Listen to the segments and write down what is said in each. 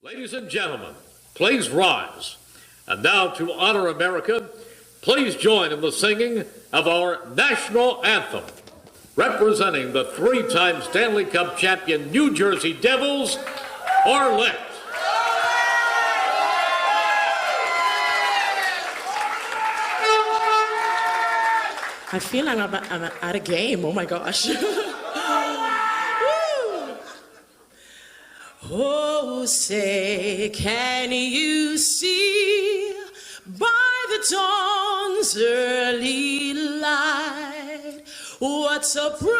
Ladies and gentlemen, please rise. And now to honor America, please join in the singing of our national anthem. Representing the three-time Stanley Cup champion New Jersey Devils, Arlette. I feel like I'm at a game. Oh my gosh. Oh, say, can you see by the dawn's early light what so proudly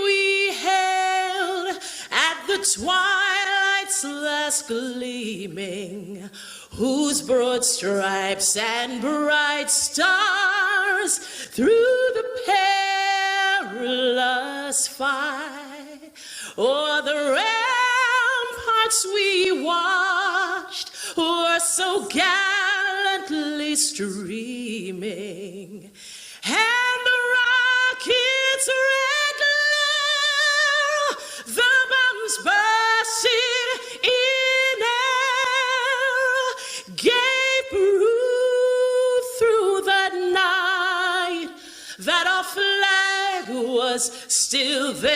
we hailed at the twilight's last gleaming, whose broad stripes and bright stars through the perilous fight o'er the ramparts we watched were so gallantly streaming, and the rocket's red glare, the bombs bursting in air, gave proof through the night that our flag was still there.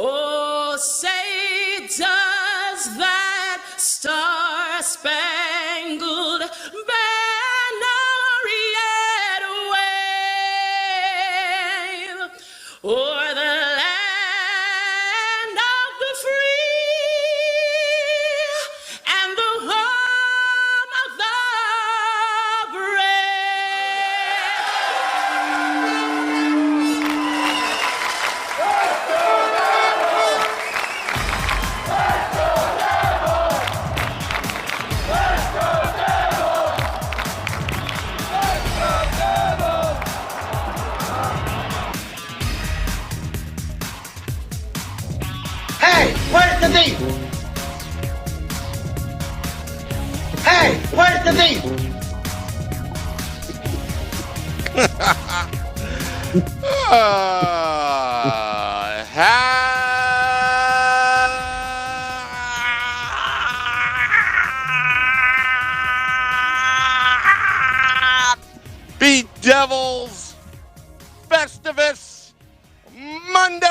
Oh, say, does that star-spangled banner yet wave o'er the land of the free and the home of the Hey, where's the beef? Hey, where's the beef? Happy Devils Festivus Monday!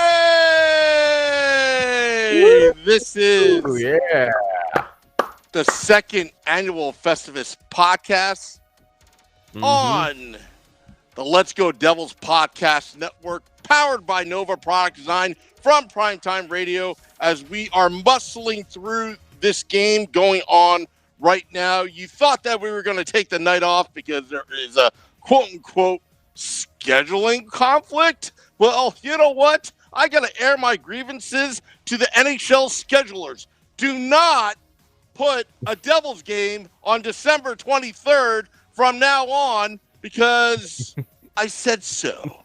This is the second annual Festivus podcast on the Let's Go Devils podcast network, powered by Nova Product Design from Primetime Radio, as we are muscling through this game going on right now. You thought that we were going to take the night off because there is a quote-unquote scheduling conflict. Well, you know what? I got to air my grievances to the NHL schedulers. Do not put a Devils game on December 23rd from now on, because I said so.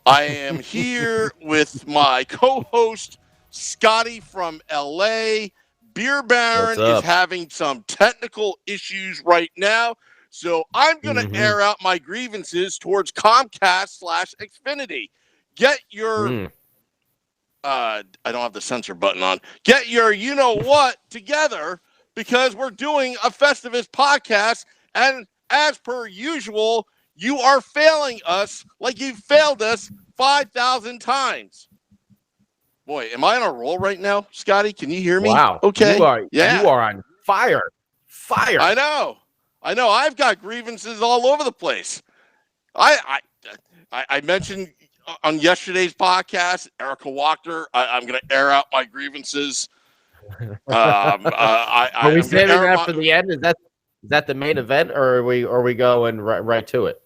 I am here with my co-host, Scotty from LA. Beer Baron is having some technical issues right now, so I'm going to air out my grievances towards Comcast/Xfinity. Get your, I don't have the censor button on. Get your you-know-what together, because we're doing a Festivus podcast, and as per usual, you are failing us like you failed us 5,000 times. Boy, am I on a roll right now, Scotty? Can you hear me? Wow. Okay. You are on fire. Fire. I know. I've got grievances all over the place. I mentioned on yesterday's podcast, Erica Wachter, I'm going to air out my grievances. Are we saving that for the end? Is that the main event, or are we going right to it?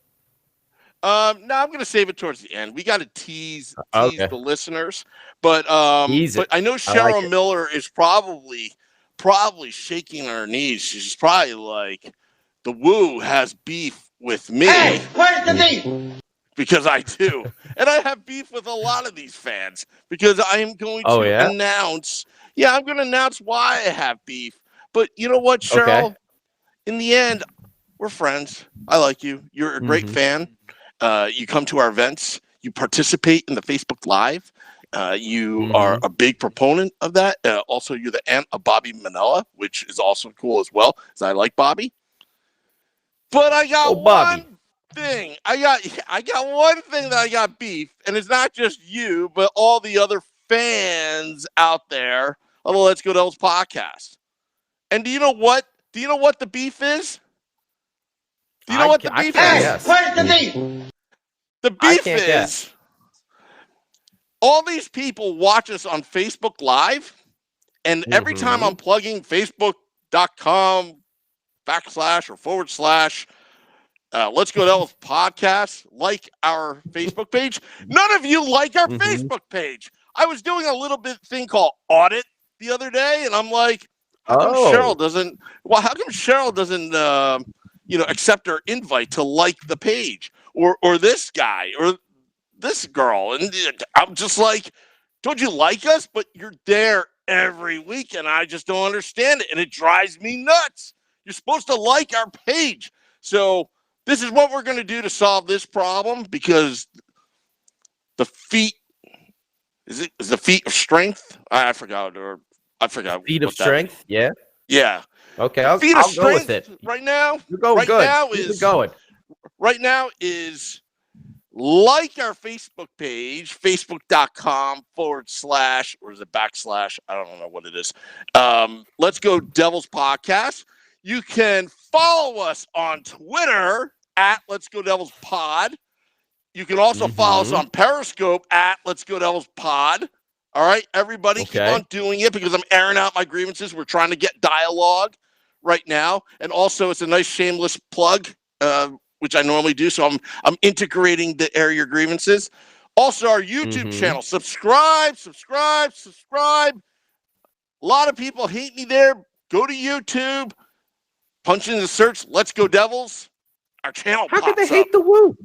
No, I'm going to save it towards the end. We got to tease the listeners, but I know Cheryl Miller is probably shaking her knees. She's probably like, the Woo has beef with me. Hey, where's the beef? Because I do. And I have beef with a lot of these fans, because I am going to announce. Yeah, I'm going to announce why I have beef. But you know what, Cheryl? Okay. In the end, we're friends. I like you. You're a great fan. You come to our events. You participate in the Facebook Live. You are a big proponent of that. Also, you're the aunt of Bobby Manella, which is also cool as well, because I like Bobby. But I got one thing. I got one thing that I got beef, and it's not just you, but all the other fans out there of the Let's Go Devils podcast. And do you know what? Do you know what the beef is? Do you know what the beef is? Hey, where's the beef? The beef is all these people watch us on Facebook Live, and every time I'm plugging facebook.com// Let's Go Devils podcast, like our Facebook page. None of you like our Facebook page. I was doing a little bit thing called audit the other day, and I'm like, how come Cheryl doesn't accept our invite to like the page, or this guy or this girl? And I'm just like, don't you like us? But you're there every week, and I just don't understand it, and it drives me nuts. You're supposed to like our page. So this is what we're going to do to solve this problem, because the feat is the feat of strength. I forgot. Feat of strength. Yeah. Yeah. Okay. I'll go with it. Right now. You're going good. Right now is like our Facebook page, facebook.com/ or is it / I don't know what it is. Let's Go Devils podcast. You can follow us on Twitter at Let's Go Devils Pod. You can also follow us on Periscope at Let's Go Devils Pod. All right, everybody, keep on doing it, because I'm airing out my grievances. We're trying to get dialogue right now, and also it's a nice shameless plug, which I normally do. So I'm integrating the air your grievances. Also, our YouTube channel. Subscribe. A lot of people hate me there. Go to YouTube. Punch in the search, Let's Go Devils. Our channel pops up. How can they hate the woo?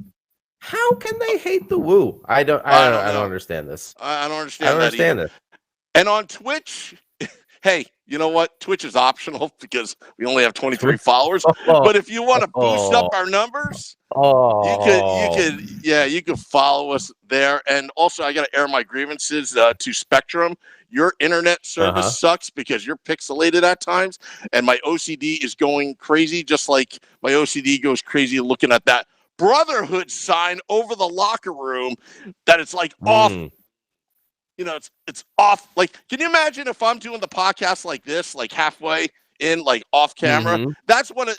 How can they hate the woo? I don't understand this. I don't understand this. And on Twitch, hey, you know what? Twitch is optional because we only have 23 followers. But if you want to boost up our numbers, you could follow us there. And also, I got to air my grievances to Spectrum. Your internet service sucks because you're pixelated at times, and my OCD is going crazy, just like my OCD goes crazy looking at that Brotherhood sign over the locker room that it's like off. You know, it's off. Like, can you imagine if I'm doing the podcast like this, like halfway in, like off camera? That's what it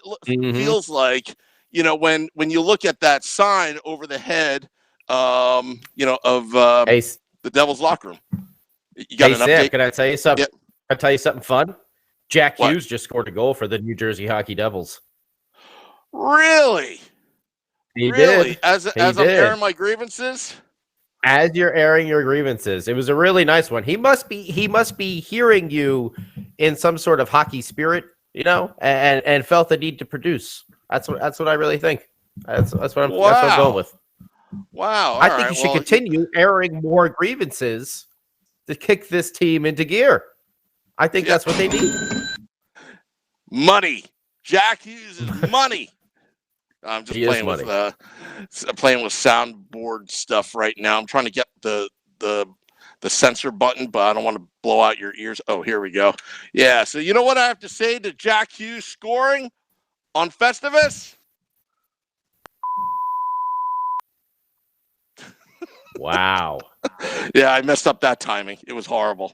feels like. You know, when you look at that sign over the head, of the Devils locker room. You got an update? Can I tell you something? Yep. Can I tell you something fun? Jack Hughes just scored a goal for the New Jersey Hockey Devils. Really? He did. As I'm airing my grievances? As you're airing your grievances. It was a really nice one. He must be hearing you in some sort of hockey spirit, and felt the need to produce. That's what I really think. That's what I'm going with. Wow. I think you should continue airing more grievances to kick this team into gear. I think that's what they need. Money. Jack Hughes is money. I'm just playing with soundboard stuff right now. I'm trying to get the censor button, but I don't want to blow out your ears. Oh, here we go. Yeah. So you know what I have to say to Jack Hughes scoring on Festivus? Wow. Yeah, I messed up that timing. It was horrible.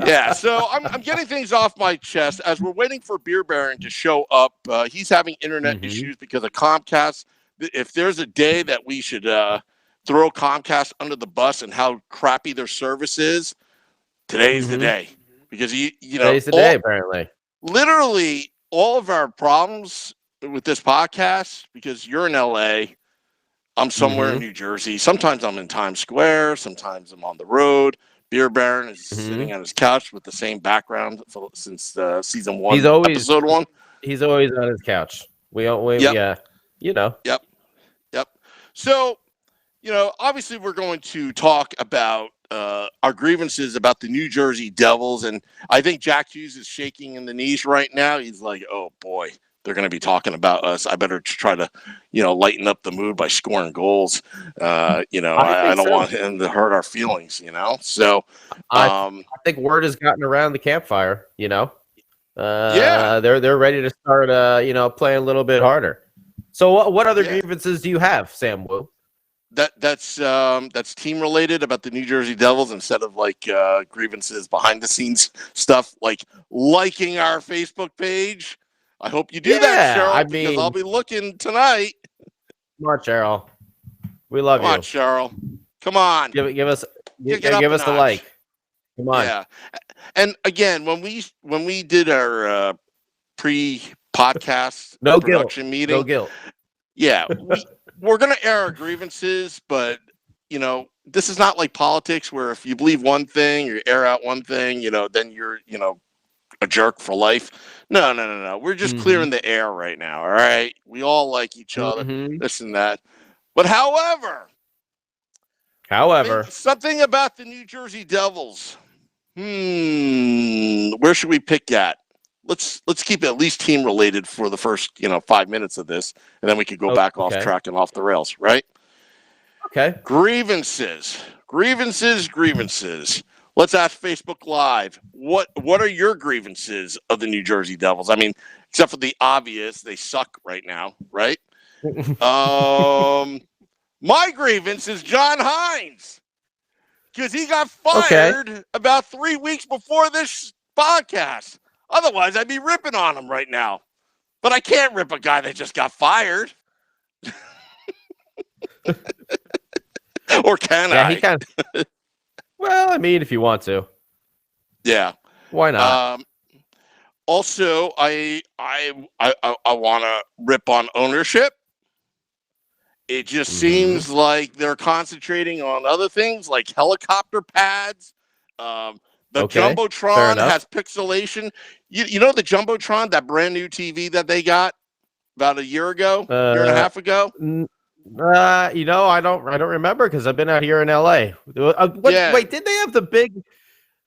Yeah, so I'm getting things off my chest as we're waiting for Beer Baron to show up. He's having internet issues because of Comcast. If there's a day that we should throw Comcast under the bus and how crappy their service is, today's the day. Because today's the day, apparently. Literally, all of our problems with this podcast, because you're in LA. I'm somewhere in New Jersey. Sometimes I'm in Times Square. Sometimes I'm on the road. Beer Baron is sitting on his couch with the same background since season 1, episode 1. He's always on his couch. Yep. So, obviously we're going to talk about our grievances about the New Jersey Devils. And I think Jack Hughes is shaking in the knees right now. He's like, oh, boy, they're going to be talking about us. I better try to, lighten up the mood by scoring goals. I don't want him to hurt our feelings, So, I think word has gotten around the campfire. yeah, they're ready to start. Playing a little bit harder. So, what other grievances do you have, Sam Wu? That's team related about the New Jersey Devils instead of like grievances behind the scenes stuff, like liking our Facebook page. I hope you do that, Cheryl, because I'll be looking tonight. Come on, Cheryl. We love you. Come on, Cheryl. Come on. Give us the like. Come on. Yeah. And again, when we did our pre-podcast production meeting, no guilt. Yeah, we're going to air our grievances, but this is not like politics where if you believe one thing, you air out one thing, then you're a jerk for life. No. We're just clearing the air right now. All right. We all like each other, this and that. But however, something about the New Jersey Devils. Where should we pick at? Let's keep it at least team related for the first 5 minutes of this, and then we could go back off track and off the rails, right? Okay. Grievances. Let's ask Facebook Live. What are your grievances of the New Jersey Devils? I mean, except for the obvious, they suck right now, right? My grievance is John Hines, because he got fired about 3 weeks before this podcast. Otherwise, I'd be ripping on him right now. But I can't rip a guy that just got fired. Or can I? He can. Well, I mean, if you want to. Yeah. Why not? Also, I want to rip on ownership. It just seems like they're concentrating on other things like helicopter pads. The Jumbotron has pixelation. You know the Jumbotron, that brand new TV that they got about a year ago, year and a half ago? I don't remember because I've been out here in LA. Wait, did they have the big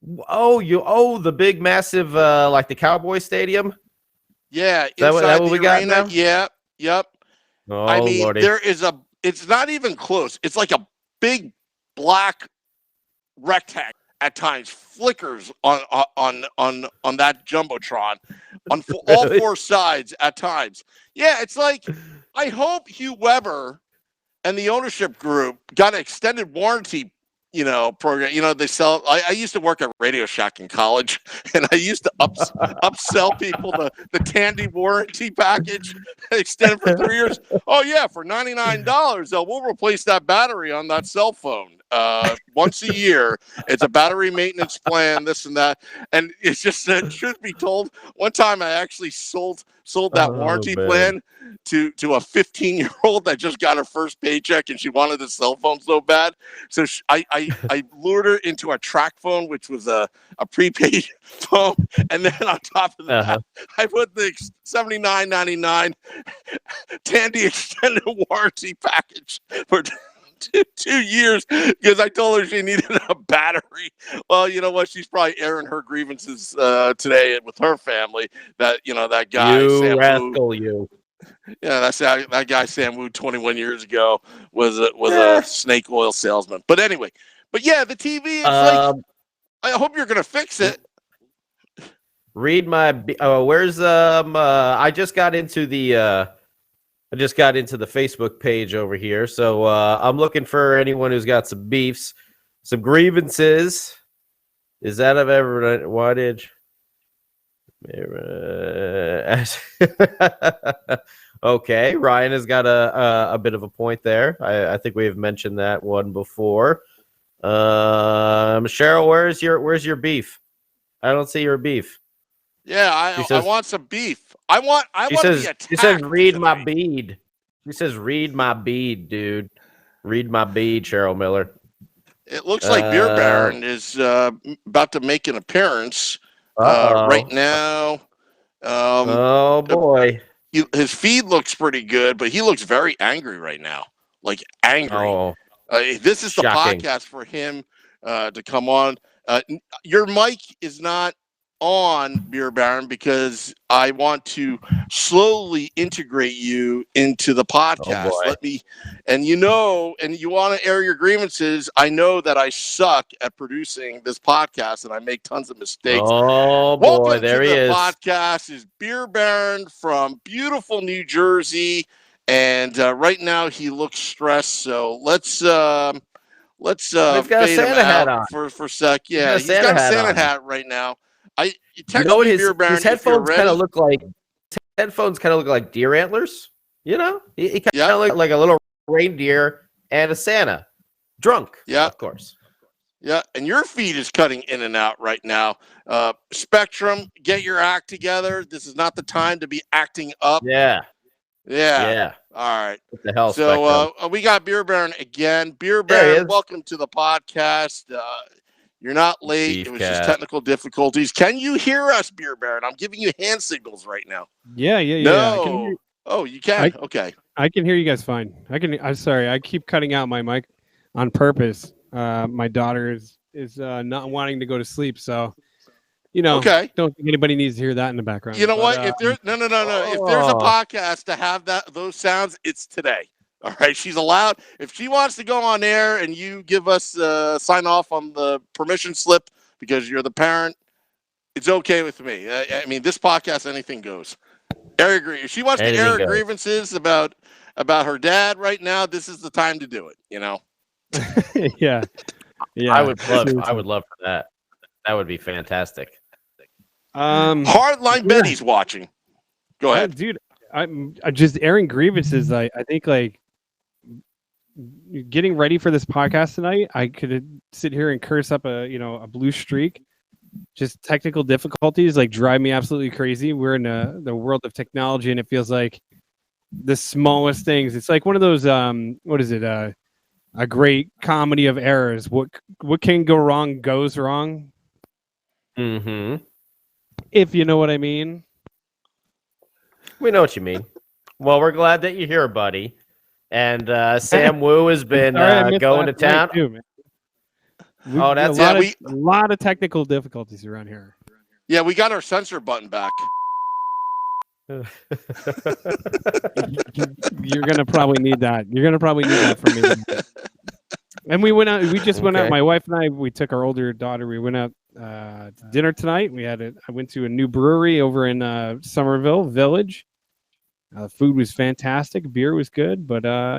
the big massive like the Cowboy Stadium? Yeah, that what we got now? Yeah, yep. Oh, I mean, Lordy. it's not even close. It's like a big black rectangle. At times, flickers on that Jumbotron on all four sides at times. Yeah, it's like, I hope Hugh Weber and the ownership group got an extended warranty, program. They sell. I used to work at Radio Shack in college, and I used to upsell people the Tandy warranty package, extended for 3 years. Oh yeah, for $99, we'll replace that battery on that cell phone once a year. It's a battery maintenance plan, this and that, and it's just truth be told, one time I actually sold that warranty plan to a 15-year-old that just got her first paycheck, and she wanted a cell phone so bad. So I lured her into a track phone, which was a prepaid phone, and then on top of that, I put the $79.99 Tandy extended warranty package for 2 years because I told her she needed a battery. Well, you know what? She's probably airing her grievances today with her family. That that guy, you Sam rascal, Wu. you. Yeah, that guy Sam Wu 21 years ago was a snake oil salesman. But anyway, the TV is like, I hope you're gonna fix it. Read my. Where's I just got into the. I just got into the Facebook page over here, so I'm looking for anyone who's got some beefs, some grievances. Is that of ever wattage? Okay, Ryan has got a bit of a point there. I think we have mentioned that one before. Cheryl, where's your beef? I don't see your beef. Yeah, I want some beef. I want to be attacked. She says, read my bead. She says, read my bead, dude. Read my bead, Cheryl Miller. It looks like Beer Baron is about to make an appearance right now. Oh, boy. His feed looks pretty good, but he looks very angry right now. Like, angry. Oh, this is shocking. the podcast for him to come on. Your mic is not on, Beer Baron, because I want to slowly integrate you into the podcast. boy. And you want to air your grievances. I know that I suck at producing this podcast and I make tons of mistakes. Oh boy, Welcome there to he the is. podcast is Beer Baron from beautiful New Jersey. And right now he looks stressed. So let's He's got a fade him Santa hat out on. for a sec. Yeah, got a he's got a Santa hat Santa on. hat right now. You know what? Text me, Beer Baron, His headphones if kind you're of look like deer antlers. You know, he kind of look like a little reindeer and a Santa, drunk. Yeah, of course. Yeah, and your feed is cutting in and out right now. Spectrum, get your act together. This is not the time to be acting up. Yeah. All right. What the hell? So we got Beer Baron again. Beer Baron, welcome to the podcast. You're not late. Beef it was cat. just technical difficulties. Can you hear us, Beer Baron? I'm giving you hand signals right now. Yeah. No. You can. Okay. I can hear you guys fine. I'm sorry. I keep cutting out my mic on purpose. My daughter is not wanting to go to sleep, so okay. Don't think anybody needs to hear that in the background. You know what? If there's no. If there's a podcast to have those sounds, it's today. All right, she's allowed. If she wants to go on air and you give us sign off on the permission slip because you're the parent, it's okay with me. I mean, this podcast, anything goes. If she wants to air grievances about her dad right now, this is the time to do it. Yeah. I would love for that. That would be fantastic. Hardline Betty's watching. Go ahead, dude. I'm just airing grievances. I think like getting ready for this podcast tonight, I could sit here and curse up a blue streak. Just technical difficulties like drive me absolutely crazy. We're in the world of technology, and it feels like the smallest things. It's like one of those what is it? A great comedy of errors. What can go wrong goes wrong. Mm-hmm. If you know what I mean. We know what you mean. Well, we're glad that you're here, buddy. And Sam Wu has been going to town. Too, man. That's a lot of technical difficulties around here. Yeah, we got our censor button back. You're gonna probably need that. You're gonna probably need that from me. And we went out. We just went out. My wife and I. We took our older daughter. We went out to dinner tonight. I went to a new brewery over in Somerville Village. Food was fantastic. Beer was good, but so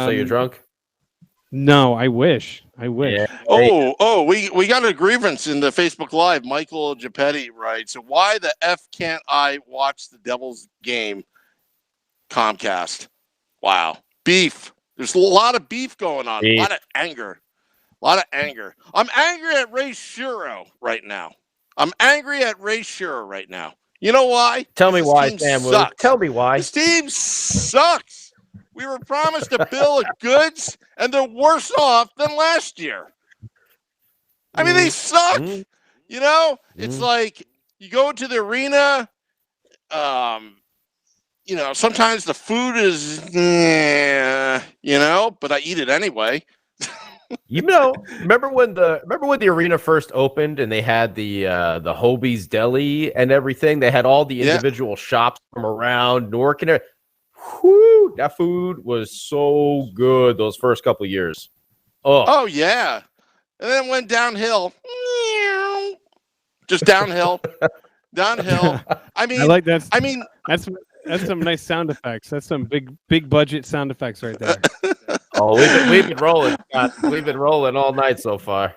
you're drunk? No, I wish. Yeah. We got a grievance in the Facebook Live. Michael Gepetti writes, so why the F can't I watch the Devils game? Comcast. Wow. Beef. There's a lot of beef going on. Beef. A lot of anger. I'm angry at Ray Shuro right now. You know why? Tell me why, Sam. Tell me why. This team sucks. We were promised a bill of goods, and they're worse off than last year. I mean, they suck. It's like you go to the arena. Sometimes the food is, but I eat it anyway. Remember when the arena first opened and they had the Hobie's Deli and everything? They had all the individual shops from around Newark and everything. Whew, that food was so good those first couple years. Oh yeah, and then it went downhill. Just downhill. I mean, I like that. I mean, that's some nice sound effects. That's some big budget sound effects right there. Oh, we've been rolling. We've been rolling all night so far.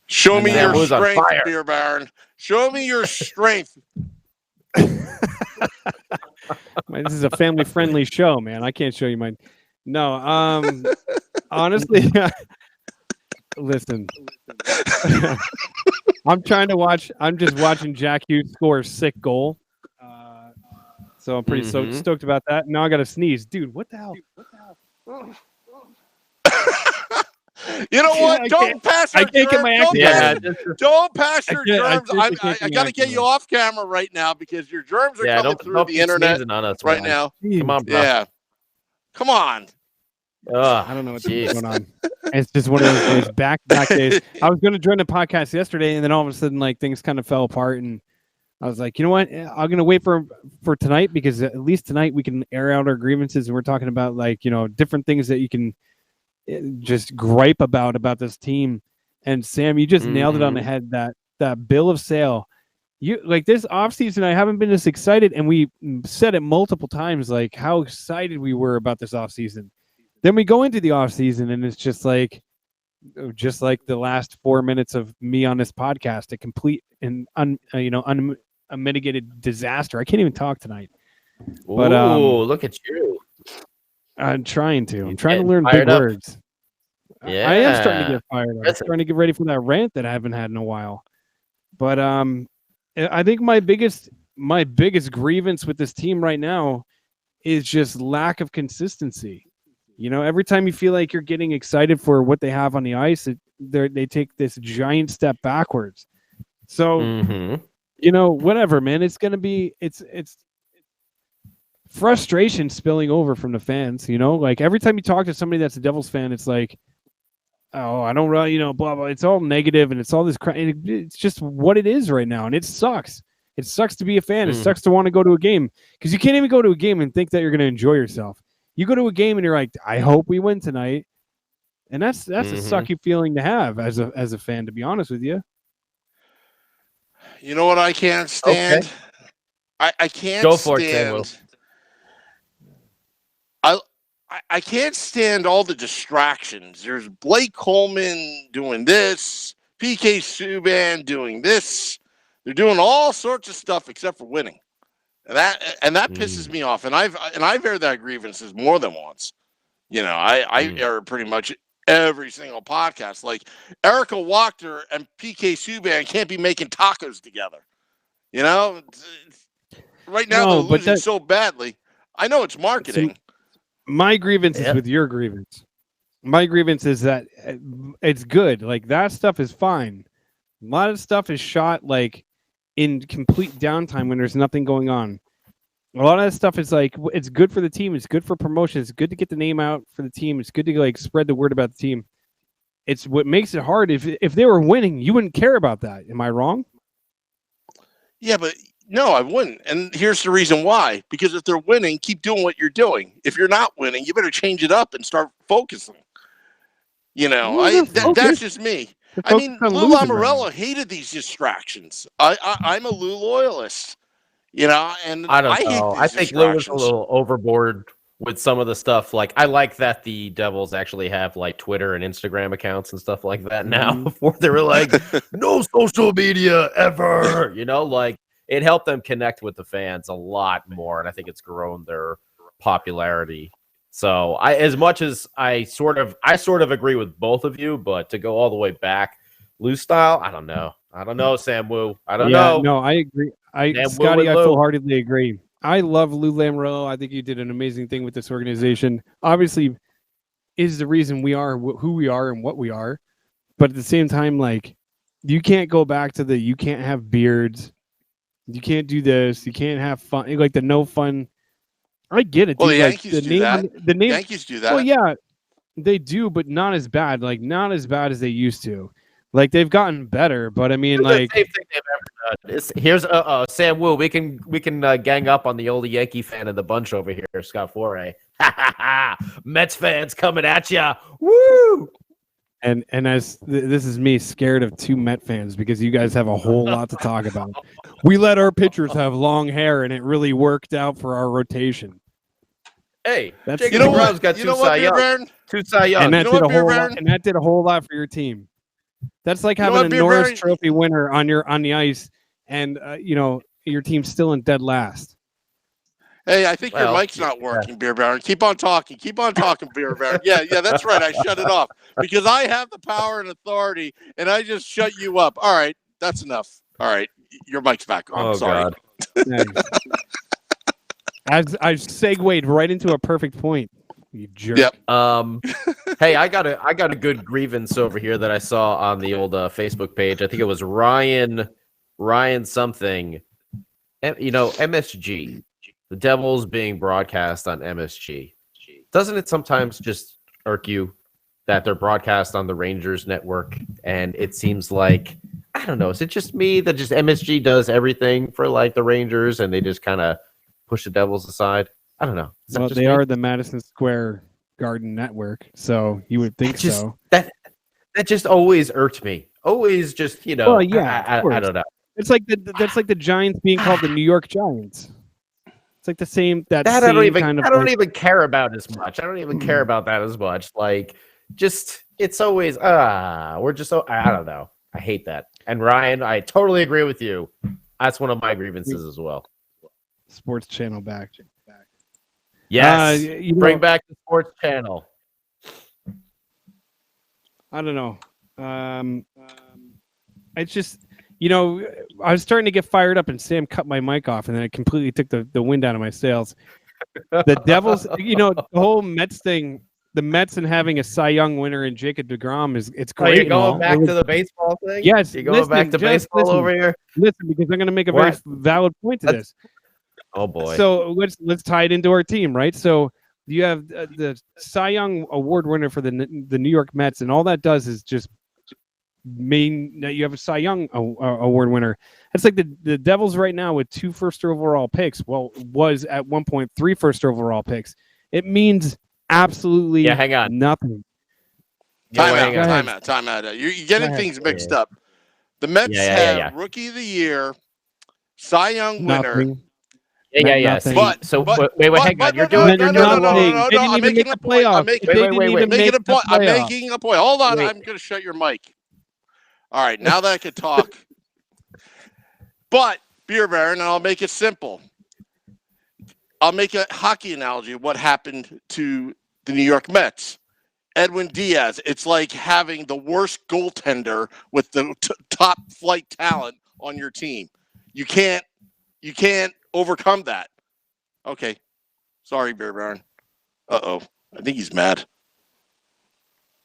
Show me your strength, Beer Baron. Show me your strength. This is a family-friendly show, man. I can't show you mine. No, honestly, listen. I'm just watching Jack Hughes score a sick goal. So I'm pretty stoked about that. Now I got to sneeze. Dude, what the hell? You know what? Don't pass your germs. Don't pass your germs. I got to get you off camera right now because your germs are coming through the internet on us, right now. Come on, bro. Yeah. Come on. I don't know what's going on. It's just one of those days, back days. I was going to join the podcast yesterday, and then all of a sudden, like things kind of fell apart, and I was like, you know what? I'm going to wait for tonight because at least tonight we can air out our grievances, and we're talking about like different things that you can just gripe about this team. And Sam, you just nailed it on the head. That bill of sale. You like this offseason, I haven't been this excited, and we said it multiple times, like how excited we were about this offseason. Then we go into the offseason, and it's just like the last 4 minutes of me on this podcast, a complete and unmitigated disaster. I can't even talk tonight. But look at you! I'm trying to learn big words. Yeah, I am starting to get fired up. I'm starting to get ready for that rant that I haven't had in a while. But I think my biggest grievance with this team right now is just lack of consistency. Every time you feel like you're getting excited for what they have on the ice, they take this giant step backwards. So, whatever, man. It's gonna be it's frustration spilling over from the fans. Like every time you talk to somebody that's a Devils fan, it's like, oh, I don't really, blah, blah. It's all negative and it's all this crap. It's just what it is right now. And it sucks. It sucks to be a fan. It sucks to want to go to a game because you can't even go to a game and think that you're going to enjoy yourself. You go to a game and you're like, I hope we win tonight. And that's a sucky feeling to have as a fan, to be honest with you. You know what I can't stand? Okay. I can't go for stand. It, I can't stand all the distractions. There's Blake Coleman doing this, PK Subban doing this. They're doing all sorts of stuff except for winning, and that pisses me off. And I've aired that grievances more than once. I air pretty much every single podcast. Like Erica Wachter and PK Subban can't be making tacos together. Right now they're losing so badly. I know it's marketing. My grievance is with your grievance. My grievance is that it's good. Like that stuff is fine. A lot of stuff is shot like in complete downtime when there's nothing going on. A lot of that stuff is like it's good for the team. It's good for promotion. It's good to get the name out for the team. It's good to like spread the word about the team. It's what makes it hard. If they were winning, you wouldn't care about that. Am I wrong? Yeah, but no, I wouldn't. And here's the reason why. Because if they're winning, keep doing what you're doing. If you're not winning, you better change it up and start focusing. That's just me. I mean, Lou Lamoriello hated these distractions. I'm a Lou loyalist, and I don't know. I think Lou was a little overboard with some of the stuff. Like, I like that the Devils actually have like Twitter and Instagram accounts and stuff like that now. Before they were like, no social media ever. Like it helped them connect with the fans a lot more, and I think it's grown their popularity. So as much as I sort of agree with both of you, but to go all the way back, Lou style, I don't know, Sam Wu. I don't know. No, I agree. Scotty, I full-heartedly agree. I love Lou Lamoriello. I think you did an amazing thing with this organization. Obviously, is the reason we are who we are and what we are. But at the same time, like, you can't go back to you can't have beards. You can't do this. You can't have fun. Like the no fun. I get it. Well, dude. the Yankees do that. The Yankees do that. Well, yeah, they do, but not as bad. Like not as bad as they used to. Like they've gotten better, but I mean, like the same thing they've ever done. Here's Sam Wu. We can gang up on the old Yankee fan of the bunch over here, Scott Foray. Mets fans coming at ya. Woo! And as this is me scared of two Met fans because you guys have a whole lot to talk about. We let our pitchers have long hair, and it really worked out for our rotation. Hey, Jacob DeGrom's got two Cy Young. And that did a whole lot for your team. That's like having a Norris Trophy winner on the ice, and your team's still in dead last. Hey, I think your mic's not working, Beer Baron. Keep on talking, Beer Baron. Yeah, that's right. I shut it off because I have the power and authority, and I just shut you up. All right, that's enough. All right, your mic's back on. Sorry. God. As I segued right into a perfect point. You jerk. Yep. Hey, I got a good grievance over here that I saw on the old Facebook page. I think it was Ryan something. MSG. The Devils being broadcast on MSG. Doesn't it sometimes just irk you that they're broadcast on the Rangers network, and it seems like, I don't know, is it just me that just MSG does everything for like the Rangers and they just kind of push the Devils aside? I don't know. Well, they are the Madison Square Garden network, so you would think so. That just always irked me. Always just, you know, well, yeah, I don't know. It's like that's like the Giants being called the New York Giants. It's like the same I don't even care about as much. I don't even care about that as much. Like, just it's always we're just so I don't know. I hate that. And Ryan, I totally agree with you. That's one of my grievances as well. Sports Channel back. Yes, bring back the Sports Channel. I don't know. It's just, I was starting to get fired up, and Sam cut my mic off, and then it completely took the wind out of my sails. The Devils, the whole Mets thing, the Mets and having a Cy Young winner in Jacob deGrom it's great. Are you going back to the baseball thing? Yes. You going back to baseball over here? Listen, because I'm going to make a very valid point to this. Oh boy! So let's tie it into our team, right? So you have the Cy Young award winner for the New York Mets, and all that does is just mean that you have a Cy Young award winner. It's like the Devils right now with 2 first overall picks. Well, was at one point 3 first overall picks. It means absolutely nothing. Time out. You're getting things mixed up. The Mets have Rookie of the Year, Cy Young winner. Yeah. Wait, hang on. You're doing no. I'm making a point. I'm making a point. Hold on. I'm going to shut your mic. All right, now that I can talk. But, Beer Baron, and I'll make it simple. I'll make a hockey analogy of what happened to the New York Mets. Edwin Diaz, it's like having the worst goaltender with the top flight talent on your team. You can't overcome that. Okay. Sorry, Beer Baron. Uh-oh. I think he's mad.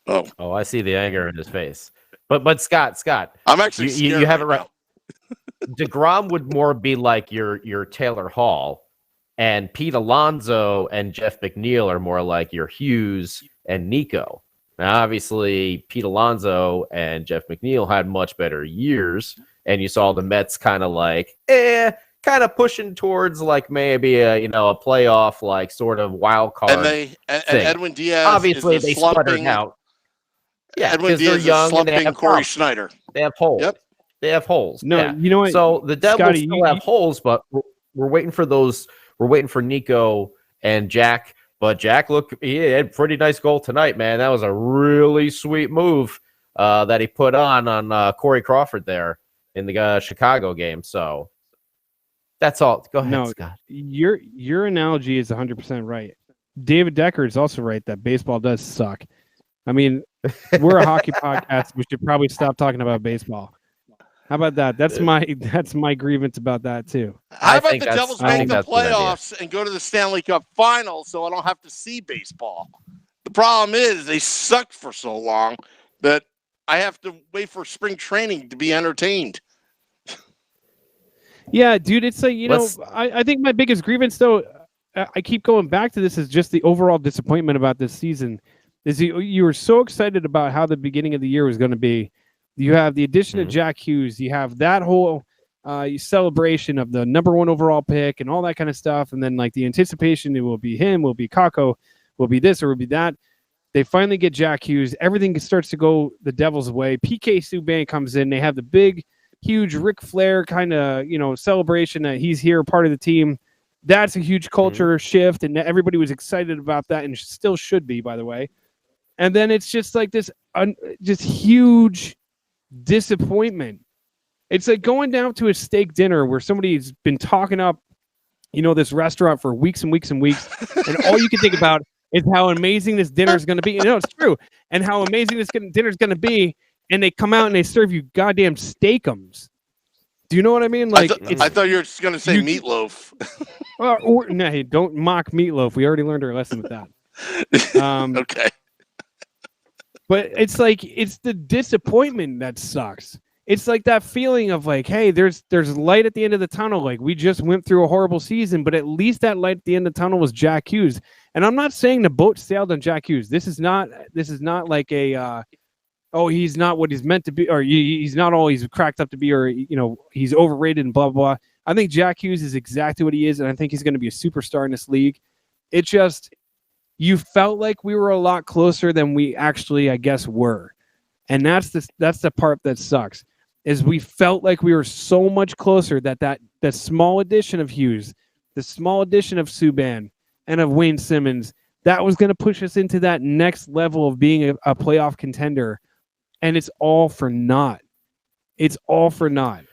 Oh, I see the anger in his face. But Scott, I'm actually you have it right. DeGrom would more be like your Taylor Hall, and Pete Alonso and Jeff McNeil are more like your Hughes and Nico. Now, obviously, Pete Alonso and Jeff McNeil had much better years, and you saw the Mets kind of like, kind of pushing towards like maybe a playoff like sort of wild card. And Edwin Diaz obviously they sputtered out. Yeah, Edwin Diaz they're young and they have Corey Schneider. They have holes. Yep. They have holes. No, yeah. You know what? So the Devils Scotty, still have holes, but we're waiting for those. We're waiting for Nico and Jack. But Jack, he had a pretty nice goal tonight, man. That was a really sweet move that he put on Corey Crawford there in the Chicago game. So that's all. Go ahead, Scott. Your analogy is 100% right. David Decker is also right that baseball does suck. I mean, we're a hockey podcast. We should probably stop talking about baseball. How about that? That's my grievance about that too. How about the Devils make the playoffs and go to the Stanley Cup Finals so I don't have to see baseball? The problem is they sucked for so long that I have to wait for spring training to be entertained. Yeah, dude, it's like, I think my biggest grievance, though, I keep going back to this, is just the overall disappointment about this season. Is you were so excited about how the beginning of the year was going to be. You have the addition of Jack Hughes. You have that whole celebration of the number 1 overall pick and all that kind of stuff. And then like the anticipation, it will be him, will be Kakko, will be this or will be that. They finally get Jack Hughes. Everything starts to go the Devils' way. PK Subban comes in. They have the big, huge Ric Flair kind of, celebration that he's here, part of the team. That's a huge culture shift, and everybody was excited about that, and still should be, by the way. And then it's just like this just huge disappointment. It's like going down to a steak dinner where somebody's been talking up, this restaurant for weeks and weeks and weeks, and all you can think about is how amazing this dinner is going to be. It's true. And how amazing this dinner is going to be, and they come out and they serve you goddamn steakums. Do you know what I mean? Like, I thought you were just going to say meatloaf. No, don't mock meatloaf. We already learned our lesson with that. Okay. But it's like, it's the disappointment that sucks. It's like that feeling of like, hey, there's light at the end of the tunnel. Like, we just went through a horrible season, but at least that light at the end of the tunnel was Jack Hughes. And I'm not saying the boat sailed on Jack Hughes. This is not like a he's not what he's meant to be, or he's not all he's cracked up to be, or he's overrated and blah blah. I think Jack Hughes is exactly what he is, and I think he's going to be a superstar in this league. It just, you felt like we were a lot closer than we actually, I guess, were, and that's the part that sucks. Is we felt like we were so much closer that small addition of Hughes, the small addition of Subban and of Wayne Simmons, that was going to push us into that next level of being a playoff contender. And it's all for naught. It's all for naught.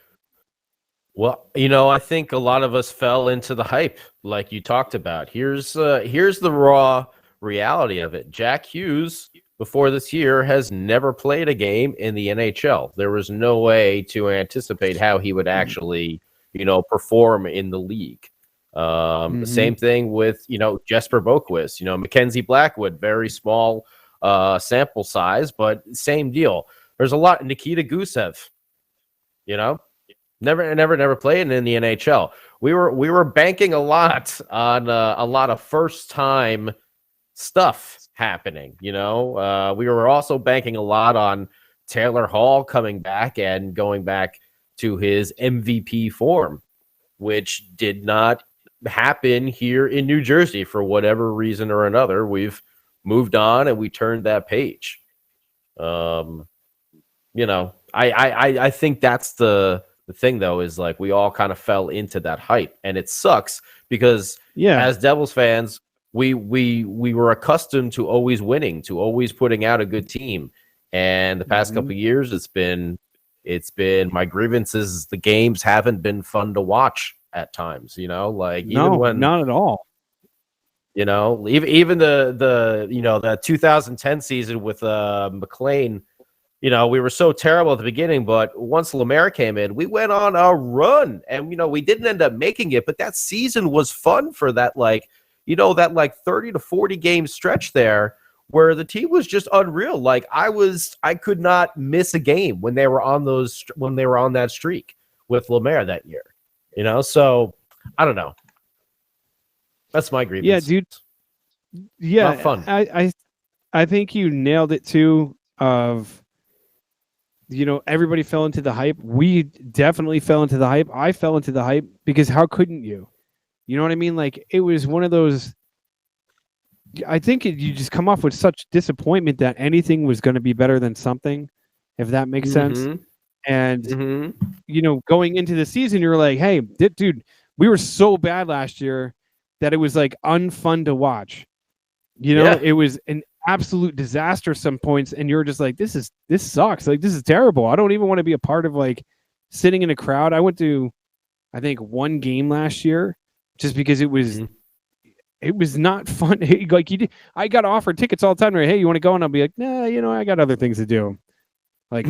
Well, I think a lot of us fell into the hype, like you talked about. Here's the raw reality of it. Jack Hughes, before this year, has never played a game in the NHL. There was no way to anticipate how he would actually, perform in the league. Same thing with, Jesper Boquist, Mackenzie Blackwood, very small sample size, but same deal. There's a lot. Nikita Gusev, never played in the NHL. We were banking a lot on a lot of first time stuff happening. We were also banking a lot on Taylor Hall coming back and going back to his MVP form, which did not happen here in New Jersey for whatever reason or another. We've moved on and we turned that page. I think that's the thing, though, is like we all kind of fell into that hype, and it sucks because as Devils fans, we were accustomed to always winning, to always putting out a good team, and the past couple of years it's been my grievances. The games haven't been fun to watch at times, not at all. Even the 2010 season with McLean, we were so terrible at the beginning, but once Lemaire came in, we went on a run, and we didn't end up making it, but that season was fun for that 30 to 40 game stretch there where the team was just unreal. Like I could not miss a game when they were on that streak with Lemaire that year. So I don't know. That's my grievance. Yeah, dude. Yeah, not fun. I think you nailed it too. Of everybody fell into the hype. We definitely fell into the hype. I fell into the hype because how couldn't you? You know what I mean? Like it was one of those. I think you just come off with such disappointment that anything was going to be better than something, if that makes sense. And going into the season, you're like, hey, dude, we were so bad last year that it was like unfun to watch. It was an absolute disaster some points, and you're just like, this sucks. Like, this is terrible. I don't even want to be a part of like sitting in a crowd. I went to, I think, one game last year just because it was not fun. Like I got offered tickets all the time. Right? Hey, you want to go? And I'll be like, nah, I got other things to do. Like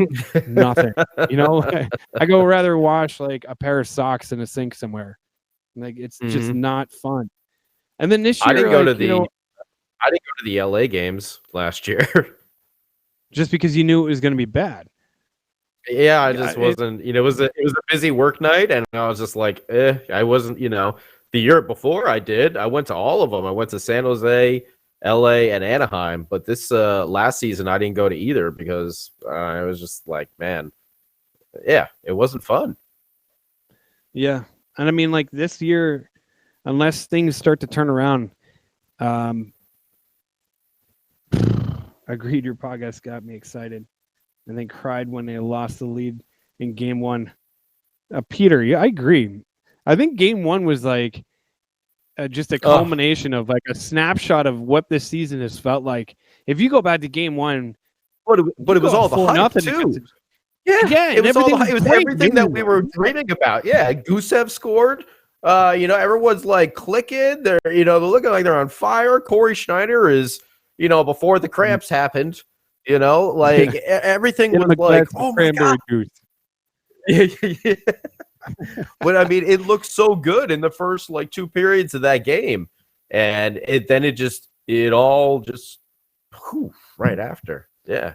nothing, I go rather wash like a pair of socks in a sink somewhere. Like it's just not fun. And then this year, I didn't go to the LA games last year just because you knew it was going to be bad. Yeah, I just wasn't. It was a busy work night, and I was just like, I wasn't. The year before I went to all of them. I went to San Jose, LA, and Anaheim, but this last season I didn't go to either because I was just like, man, it wasn't fun. Yeah, and I mean, like this year, unless things start to turn around, agreed. Your podcast got me excited, and then cried when they lost the lead in Game 1. Peter, yeah, I agree. I think Game 1 was like just a culmination of like a snapshot of what this season has felt like. If you go back to Game 1, but it was all the hype too. Yeah, it was all. It was everything that we were dreaming about. Yeah, Gusev scored. Everyone's like clicking. They're looking like they're on fire. Corey Schneider is before the cramps happened. Everything was like, oh my god. Yeah. But I mean, it looked so good in the first like 2 periods of that game, and it all just right after. Yeah,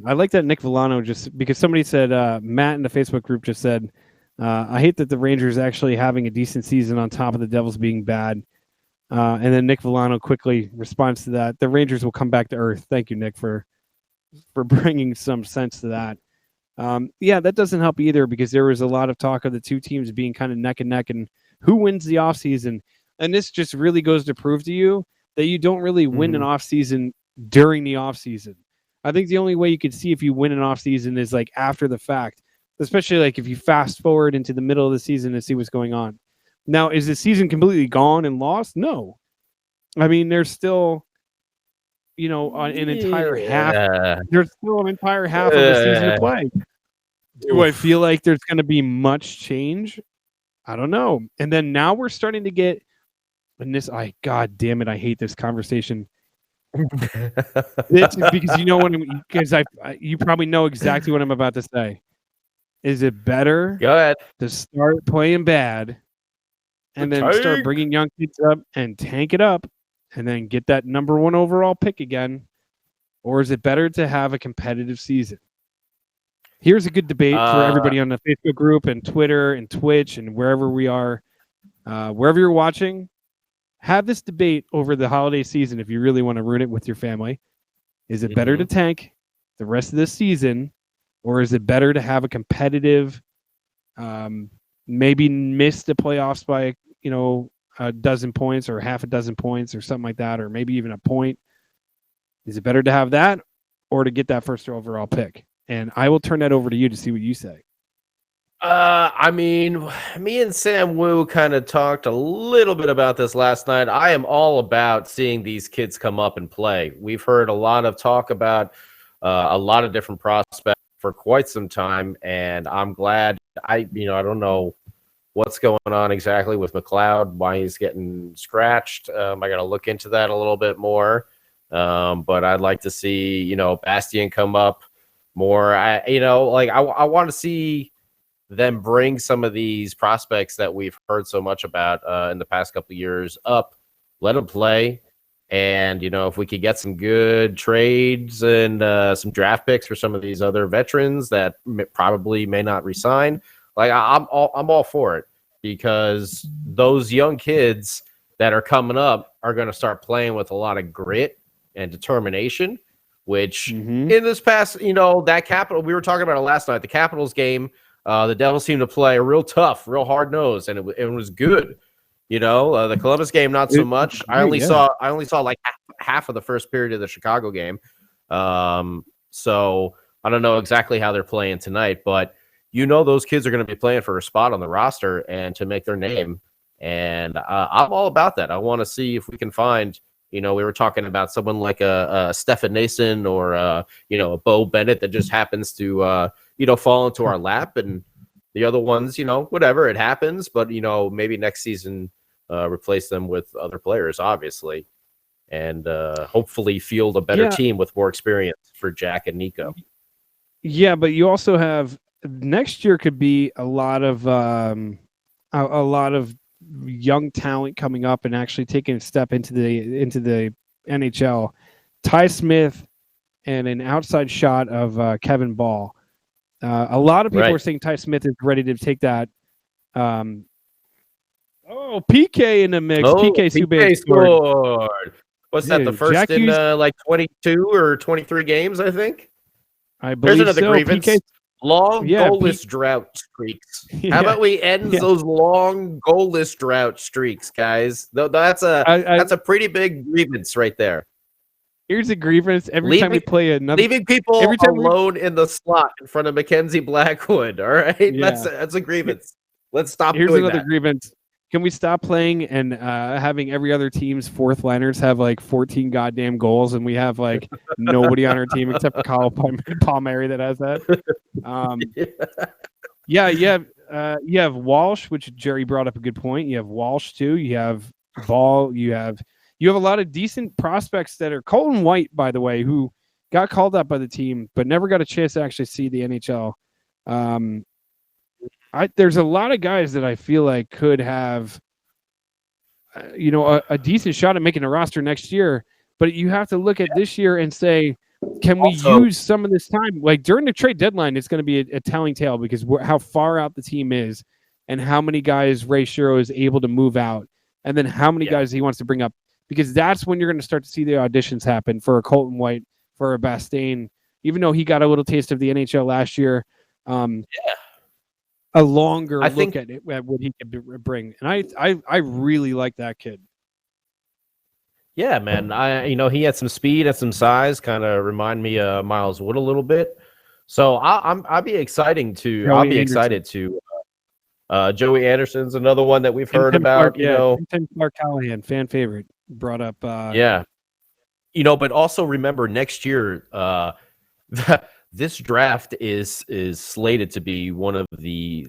I like that Nick Villano, just because somebody said, Matt in the Facebook group just said, I hate that the Rangers actually having a decent season on top of the Devils being bad. And then Nick Villano quickly responds to that. The Rangers will come back to earth. Thank you, Nick, for bringing some sense to that. Yeah, that doesn't help either because there was a lot of talk of the two teams being kind of neck and neck and who wins the offseason. And this just really goes to prove to you that you don't really win an offseason during the offseason. I think the only way you could see if you win an offseason is like after the fact, especially like if you fast forward into the middle of the season to see what's going on. Now, is the season completely gone and lost? No. I mean, there's still, an entire half. There's still an entire half of the season to play. Do I feel like there's going to be much change? I don't know. And then now we're starting to get, God damn it, I hate this conversation. It's because you probably know exactly what I'm about to say. Is it better Go ahead. to start playing bad and then start bringing young kids up and tank it up and then get that number 1 overall pick again? Or is it better to have a competitive season? Here's a good debate for everybody on the Facebook group and Twitter and Twitch and wherever we are, wherever you're watching. Have this debate over the holiday season if you really want to ruin it with your family. Is it better to tank the rest of this season, or is it better to have a competitive, maybe miss the playoffs by a dozen points or half a dozen points or something like that, or maybe even a point? Is it better to have that or to get that first overall pick? And I will turn that over to you to see what you say. I mean, me and Sam Wu kind of talked a little bit about this last night. I am all about seeing these kids come up and play. We've heard a lot of talk about a lot of different prospects for quite some time, and I'm glad. I don't know what's going on exactly with McLeod, why he's getting scratched. I got to look into that a little bit more. But I'd like to see, Bastian come up more. I want to see them bring some of these prospects that we've heard so much about in the past couple of years up, let them play. And, if we could get some good trades and some draft picks for some of these other veterans that probably may not resign, I'm all for it, because those young kids that are coming up are going to start playing with a lot of grit and determination, which in this past, that Capital, we were talking about it last night, the Capitals game, the Devils seemed to play a real tough, real hard nose, and it was good. The Columbus game, not so much. I only saw like half of the first period of the Chicago game. So I don't know exactly how they're playing tonight, but those kids are going to be playing for a spot on the roster and to make their name. And I'm all about that. I want to see if we can find, we were talking about someone like a Stefan Nason or a Bo Bennett that just happens to fall into our lap, and the other ones, whatever, it happens, but maybe next season replace them with other players, obviously, and hopefully field a better team with more experience for Jack and Nico. Yeah, but you also have next year could be a lot of young talent coming up and actually taking a step into the NHL. Ty Smith and an outside shot of Kevin Ball. A lot of people are saying Ty Smith is ready to take that. PK in the mix. PK Subban scored. What's that? The first in 22 or 23 games, I think. I believe there's another grievance. PK... Long goalless drought streaks. How about we end those long goalless drought streaks, guys? That's a pretty big grievance right there. Here's a grievance every time we play another. Leaving people alone in the slot in front of Mackenzie Blackwood. All right, yeah. That's a grievance. Let's stop. Here's doing another that. grievance. Can we stop playing and having every other team's fourth liners have like 14 goddamn goals, and we have like nobody on our team except for Kyle Palmieri that has that? You have Walsh, which Jerry brought up a good point. You have Walsh too. You have Ball. You have a lot of decent prospects that are Colton White, by the way, who got called up by the team but never got a chance to actually see the NHL. There's a lot of guys that I feel like could have, a decent shot at making a roster next year. But you have to look at this year and say, can we use some of this time? Like during the trade deadline, it's going to be a telling tale because how far out the team is and how many guys Ray Shero is able to move out. and then how many guys he wants to bring up, because that's when you're going to start to see the auditions happen for a Colton White, for a Bastain, even though he got a little taste of the NHL last year. A longer look at what he could bring, and I really like that kid. Yeah, man. He had some speed and some size, kind of remind me of Miles Wood a little bit. So I'll be excited to. I'll be excited to. Joey Anderson's another one that we've heard about. Tim Clark Callahan, fan favorite, brought up. But also remember next year, this draft is slated to be one of the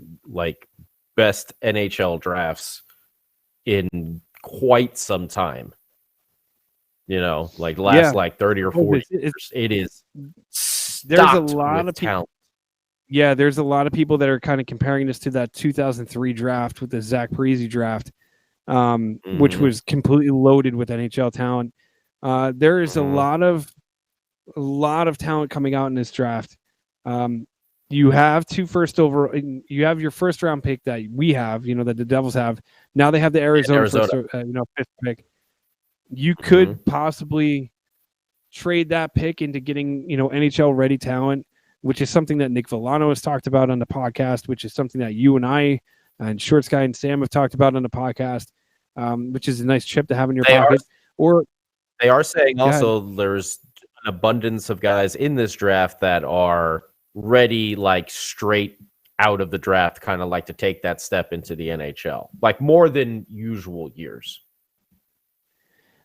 best NHL drafts in quite some time. Last 30 or 40 years. It is. There's a lot of talent. Yeah, there's a lot of people that are kind of comparing this to that 2003 draft with the Zach Parise draft, which was completely loaded with NHL talent. There is a lot of talent coming out in this draft. You have you have your first round pick that we have, that the Devils have. Now they have the Arizona. Fifth pick. You could possibly trade that pick into getting, NHL ready talent, which is something that Nick Villano has talked about on the podcast, which is something that you and I and Shorts Guy and Sam have talked about on the podcast, which is a nice chip to have in your pocket. They are saying also there's an abundance of guys in this draft that are ready, straight out of the draft, kind of to take that step into the NHL, more than usual years.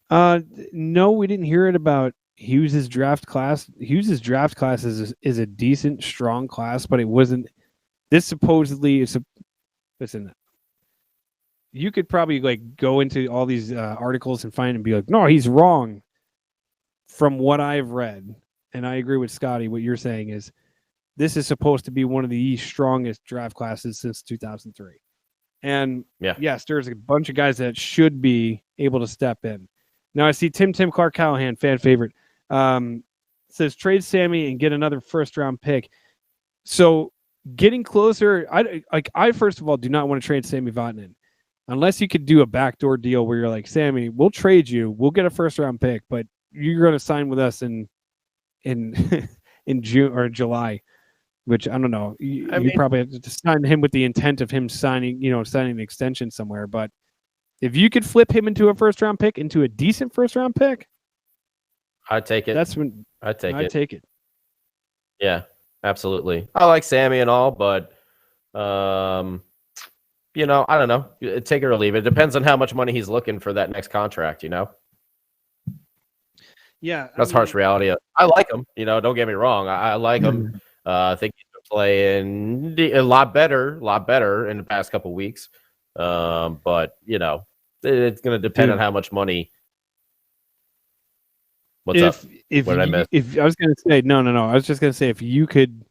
No, we didn't hear it about Hughes' draft class. Hughes' draft class is a decent, strong class, but it wasn't. This supposedly is listen. You could probably go into all these articles and find and be like, no, he's wrong. From what I've read, and I agree with Scotty, what you're saying is this is supposed to be one of the strongest draft classes since 2003. And yes, there's a bunch of guys that should be able to step in. Now I see Tim Clark Callahan, fan favorite, says trade Sammy and get another first round pick. So getting closer, I first of all do not want to trade Sammy Vatanen unless you could do a backdoor deal where you're like, Sammy, we'll trade you, we'll get a first round pick, but you're going to sign with us in June or July, which I don't know. You probably have to sign him with the intent of him signing an extension somewhere, but if you could flip him into a first round pick, into a decent first round pick, I'd take it. That's when I'd take it. Yeah, absolutely. I like Sammy and all, but I don't know. Take it or leave it. It depends on how much money he's looking for that next contract. Yeah, that's harsh reality. I like him. Don't get me wrong. I like him. I think he's been playing a lot better in the past couple weeks. But it's going to depend on how much money. What's up? What did I miss? If I was going to say no, I was just going to say if you could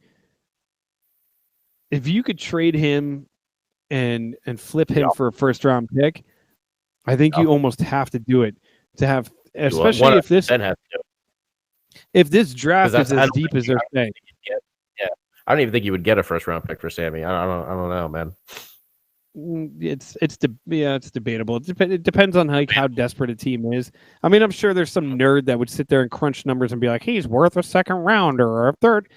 trade him and flip him for a first round pick, I think you almost have to do it to have, especially if this draft is as deep as they're saying. Yeah, I don't even think you would get a first round pick for Sammy. I don't know, man. It's debatable. It depends on how desperate a team is. I mean, I'm sure there's some nerd that would sit there and crunch numbers and be like, he's worth a second rounder or a third.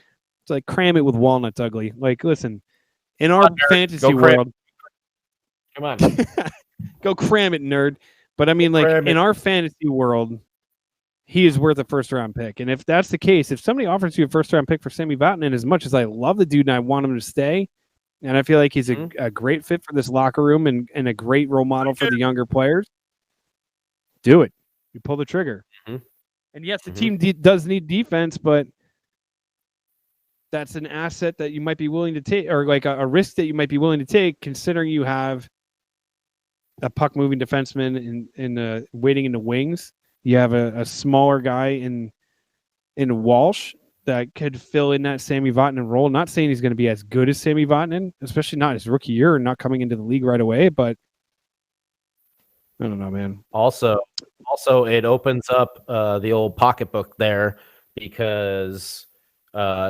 It's like cram it with walnuts ugly. Listen, in our fantasy world, come on, go cram it, nerd. But I mean, in our fantasy world, he is worth a first round pick. And if that's the case, if somebody offers you a first round pick for Sammy Vatanen, as much as I love the dude and I want him to stay, and I feel like he's a great fit for this locker room and a great role model for the younger players, do it. You pull the trigger. And yes, the team does need defense, but that's an asset that you might be willing to take, or a risk that you might be willing to take, considering you have a puck-moving defenseman in waiting in the wings. You have a smaller guy in Walsh that could fill in that Sammy Vatanen role. Not saying he's going to be as good as Sammy Vatanen, especially not his rookie year and not coming into the league right away, but I don't know, man. Also it opens up the old pocketbook there because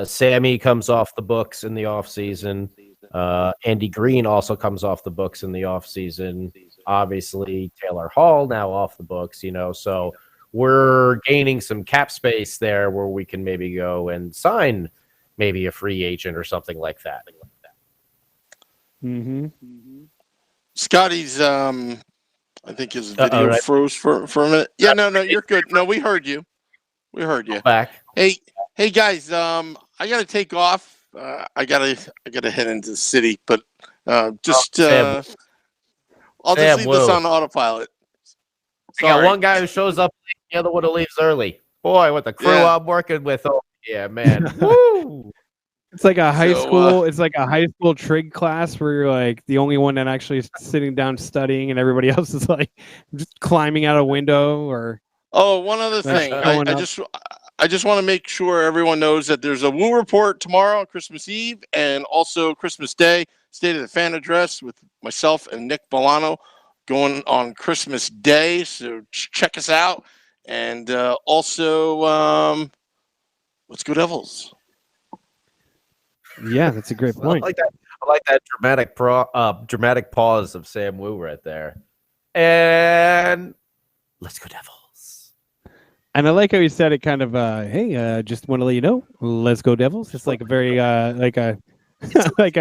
Sammy comes off the books in the offseason. Andy Green also comes off the books in the offseason. Obviously, Taylor Hall now off the books, so we're gaining some cap space there where we can maybe go and sign maybe a free agent or something like that. Mm-hmm. Scotty's I think his video right. froze for a minute. Yeah, no, you're good. No, we heard you. Back. Hey guys, I gotta take off. I gotta head into the city, but I'll just Sam leave this Wu. on autopilot. I got one guy who shows up late, the other one who leaves early. Boy, with the crew I'm working with, oh yeah, man. Woo! It's like a high school. It's like a high school trig class where you're like the only one that actually is sitting down studying, and everybody else is like just climbing out a window. Or one other thing, I just want to make sure everyone knows that there's a Woo report tomorrow, Christmas Eve, and also Christmas Day. State of the Fan address with myself and Nick Milano going on Christmas Day. So check us out, and also let's go Devils. Yeah, that's a great point. I like that dramatic pause of Sam Wu right there. And let's go Devils. And I like how he said it kind of, hey, just want to let you know, let's go Devils. It's like a very, like a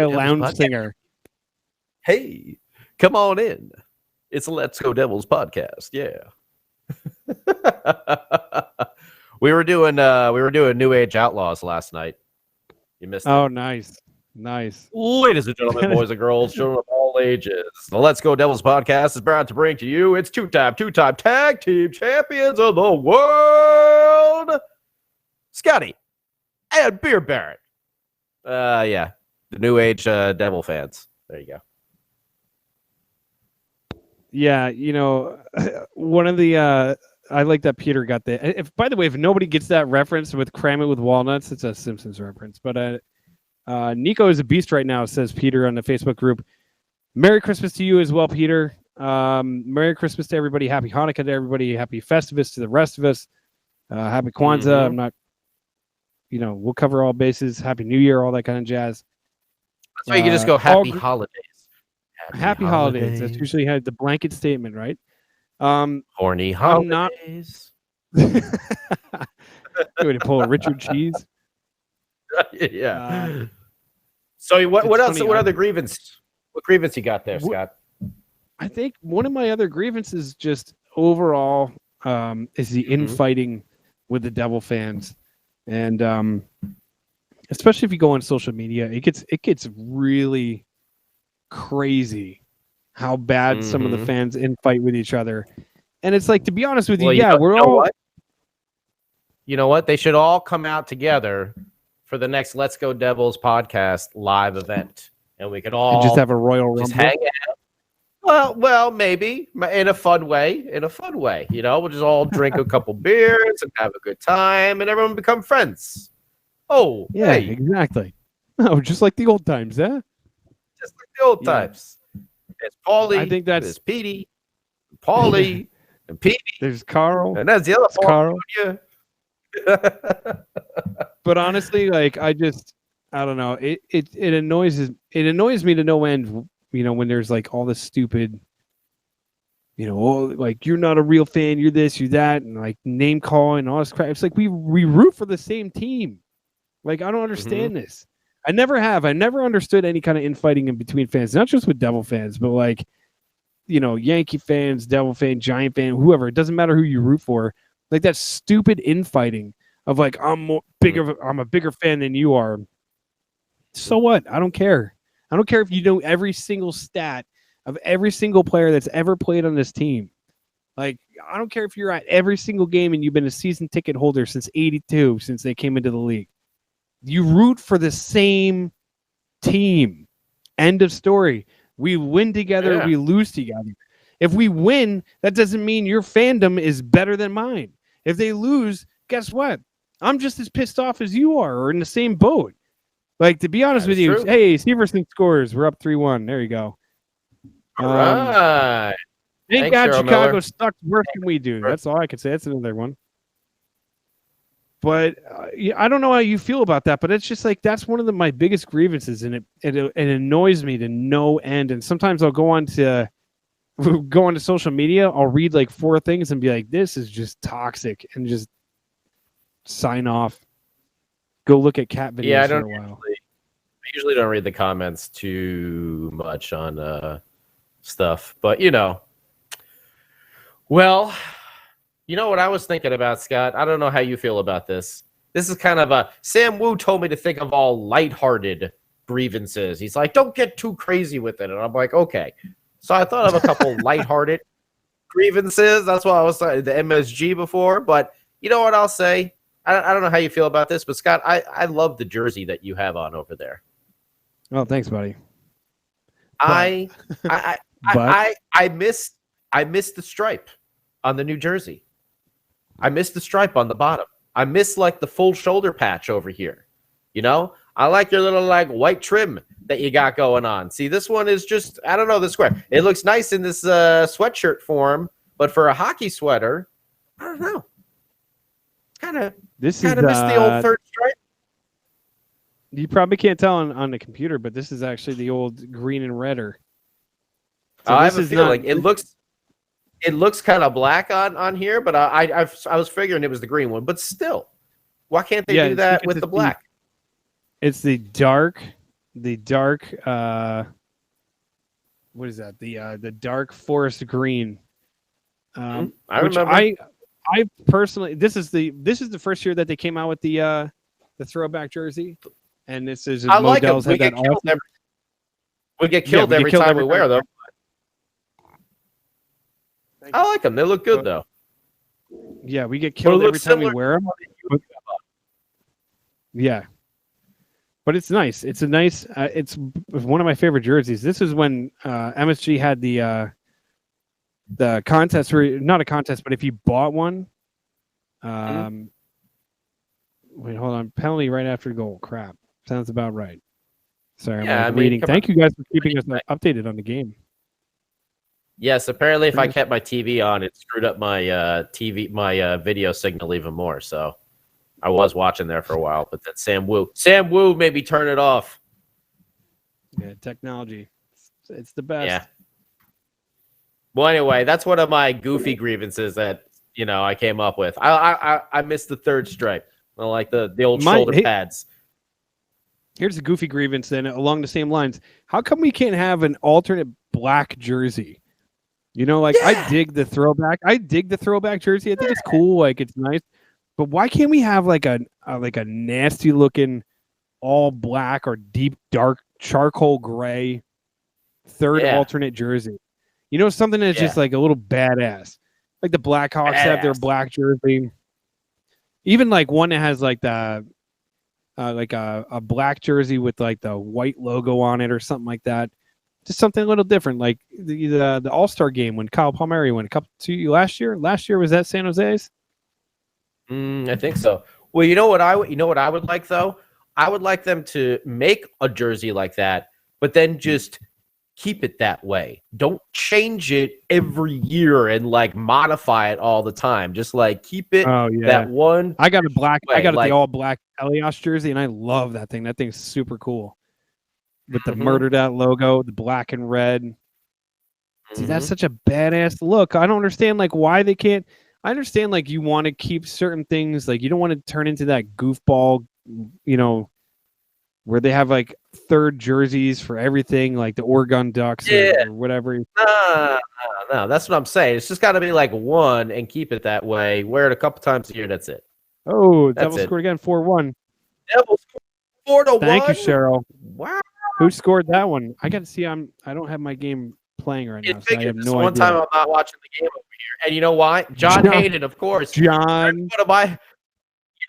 lounge singer. Hey, come on in. It's a Let's Go Devils podcast. Yeah. We were doing New Age Outlaws last night. You missed it. Oh, nice. Ladies and gentlemen, boys and girls, children of all ages, the Let's Go Devils podcast is proud to bring to you its two-time tag team champions of the world, Scotty and Beer Baron. The New Age Devil fans. There you go. Yeah, one of the I like that Peter got that. If, by the way, if nobody gets that reference with cram it with walnuts, it's a Simpsons reference. But Nico is a beast right now, says Peter on the Facebook group. Merry Christmas to you as well, Peter. Merry Christmas to everybody. Happy Hanukkah to everybody. Happy Festivus to the rest of us. Happy Kwanzaa. Mm-hmm. I'm not, we'll cover all bases. Happy New Year, all that kind of jazz. So you can just go Happy Holidays. Happy holidays. That's usually had the blanket statement, right? Horny holidays. You would pull a Richard Cheese. Yeah. So what else? Funny, what other grievance? What grievance you got there, Scott? I think one of my other grievances, just overall, is the infighting with the Devil fans, and especially if you go on social media, it gets really crazy how bad some of the fans infight with each other. And it's like, to be honest with you, we're all. What? You know what? They should all come out together for the next Let's Go Devils podcast live event, and we can all just have a Royal Rumble. Just hang out. Well, maybe in a fun way. We'll just all drink a couple beers and have a good time, and everyone become friends. Oh, yeah, hey. Exactly. Oh, just like the old times, huh? Just like the old times. It's Paulie. I think that's Petey, Paulie, and Petey. There's Carl, and that's the other Carl. But honestly, like I don't know. It annoys me to no end. When there's like all this stupid, like you're not a real fan, you're this, you're that, and like name calling and all this crap. It's like we root for the same team. Like I don't understand this. I never have. I never understood any kind of infighting in between fans, not just with Devil fans, but like, Yankee fans, Devil fan, Giant fan, whoever. It doesn't matter who you root for. Like that stupid infighting of like, I'm a bigger fan than you are. So what? I don't care. I don't care if you know every single stat of every single player that's ever played on this team. Like, I don't care if you're at every single game and you've been a season ticket holder since '82, since they came into the league. You root for the same team. End of story. We win together. We lose together. If we win, that doesn't mean your fandom is better than mine. If they lose, guess what? I'm just as pissed off as you are, or in the same boat. Like, to be honest with you, true. Hey, Severson scores. We're up 3-1. There you go. All right. Thank God Chicago sucks worse than we do. That's all I can say. That's another one. But I don't know how you feel about that, but it's just like that's one of my biggest grievances, and it annoys me to no end. And sometimes I'll go on to go onto social media, I'll read like 4 things and be like, this is just toxic, and just sign off. Go look at cat videos Yeah, for a while. I usually don't read the comments too much on stuff, but well, you know what I was thinking about, Scott? I don't know how you feel about this. This is kind of Sam Wu told me to think of all lighthearted grievances. He's like, don't get too crazy with it. And I'm like, okay. So I thought of a couple lighthearted grievances. That's why I was saying the MSG before. But you know what I'll say? I don't know how you feel about this, but Scott, I love the jersey that you have on over there. Oh, thanks, buddy. I miss the stripe on the New Jersey. I miss the stripe on the bottom. I miss like the full shoulder patch over here. I like your little like white trim that you got going on. See, this one is just, I don't know, the square. It looks nice in this sweatshirt form, but for a hockey sweater, I don't know. Kind of miss the old third stripe. You probably can't tell on the computer, but this is actually the old green and redder. So I have a feeling it looks kind of black on here, but I was figuring it was the green one. But still, why can't they do that with the black? It's the dark. What is that? The dark forest green. I remember. I personally, this is the first year that they came out with the throwback jersey, and this is I like it. We get killed every time we wear them. I like them. They look good though. Yeah, we get killed every time we wear them. Yeah, but it's nice. It's a nice. It's one of my favorite jerseys. This is when MSG had the contest, not a contest, but if you bought one, wait, hold on, penalty right after goal. Crap, sounds about right. Sorry, I'm reading. Thank you guys for keeping us updated on the game. Yes, apparently if I kept my TV on, it screwed up my video signal even more. So I was watching there for a while, but then Sam Wu made me turn it off. Yeah, technology, it's the best. Yeah. Well, anyway, that's one of my goofy grievances that I came up with. I missed the third stripe. I like the old shoulder pads. Here's a goofy grievance then along the same lines. How come we can't have an alternate black jersey? I dig the throwback. I dig the throwback jersey. I think it's cool. Like, it's nice. But why can't we have like a nasty looking all black or deep dark charcoal gray third alternate jersey? Something that's just like a little badass. Like the Blackhawks have their black jersey. Even like one that has like the like a black jersey with like the white logo on it or something like that. Just something a little different, like the All-Star game when Kyle Palmieri went last year. Last year was that San Jose's? I think so. Well, you know what I would like though? I would like them to make a jersey like that, but then just keep it that way. Don't change it every year and like modify it all the time. Just like keep it that one. I got a black. I got the all black Elias jersey, and I love that thing. That thing's super cool. With the Murdered Out logo, the black and red. See, that's such a badass look. I don't understand like why they can't. I understand like you want to keep certain things, like you don't want to turn into that goofball, where they have like third jerseys for everything, like the Oregon Ducks or whatever. No, that's what I'm saying. It's just got to be like one and keep it that way. Wear it a couple times a year. That's it. Oh, Devils scored again, 4-1. Devils scored 4-1. Thank you, Cheryl. Wow. Who scored that one? I got to see. I don't have my game playing right now, so I have no idea. One time I'm not watching the game over here, and you know why? John Hayden, of course. John. You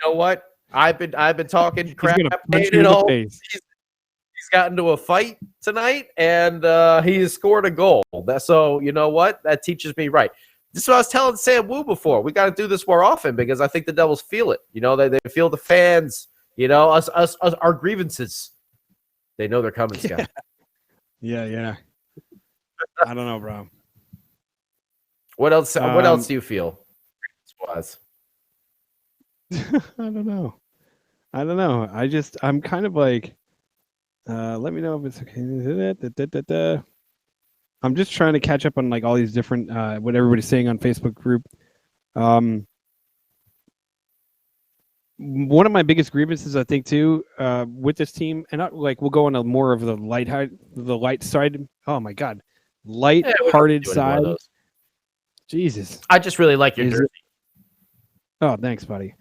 know what? I've been talking crap. Hayden all. He's got into a fight tonight, and he has scored a goal. So you know what? That teaches me right. This is what I was telling Sam Wu before. We got to do this more often because I think the Devils feel it. They feel the fans. Us, our grievances. They know they're coming, Scott. Yeah. I don't know, bro. What else? What else do you feel? I don't know. I'm kind of like. Let me know if it's okay. I'm just trying to catch up on like all these different what everybody's saying on Facebook group. One of my biggest grievances, I think, too, with this team, and not like we'll go on a more of the light side. Oh my god, light-hearted side. Jesus, I just really like your jersey. Oh, thanks, buddy.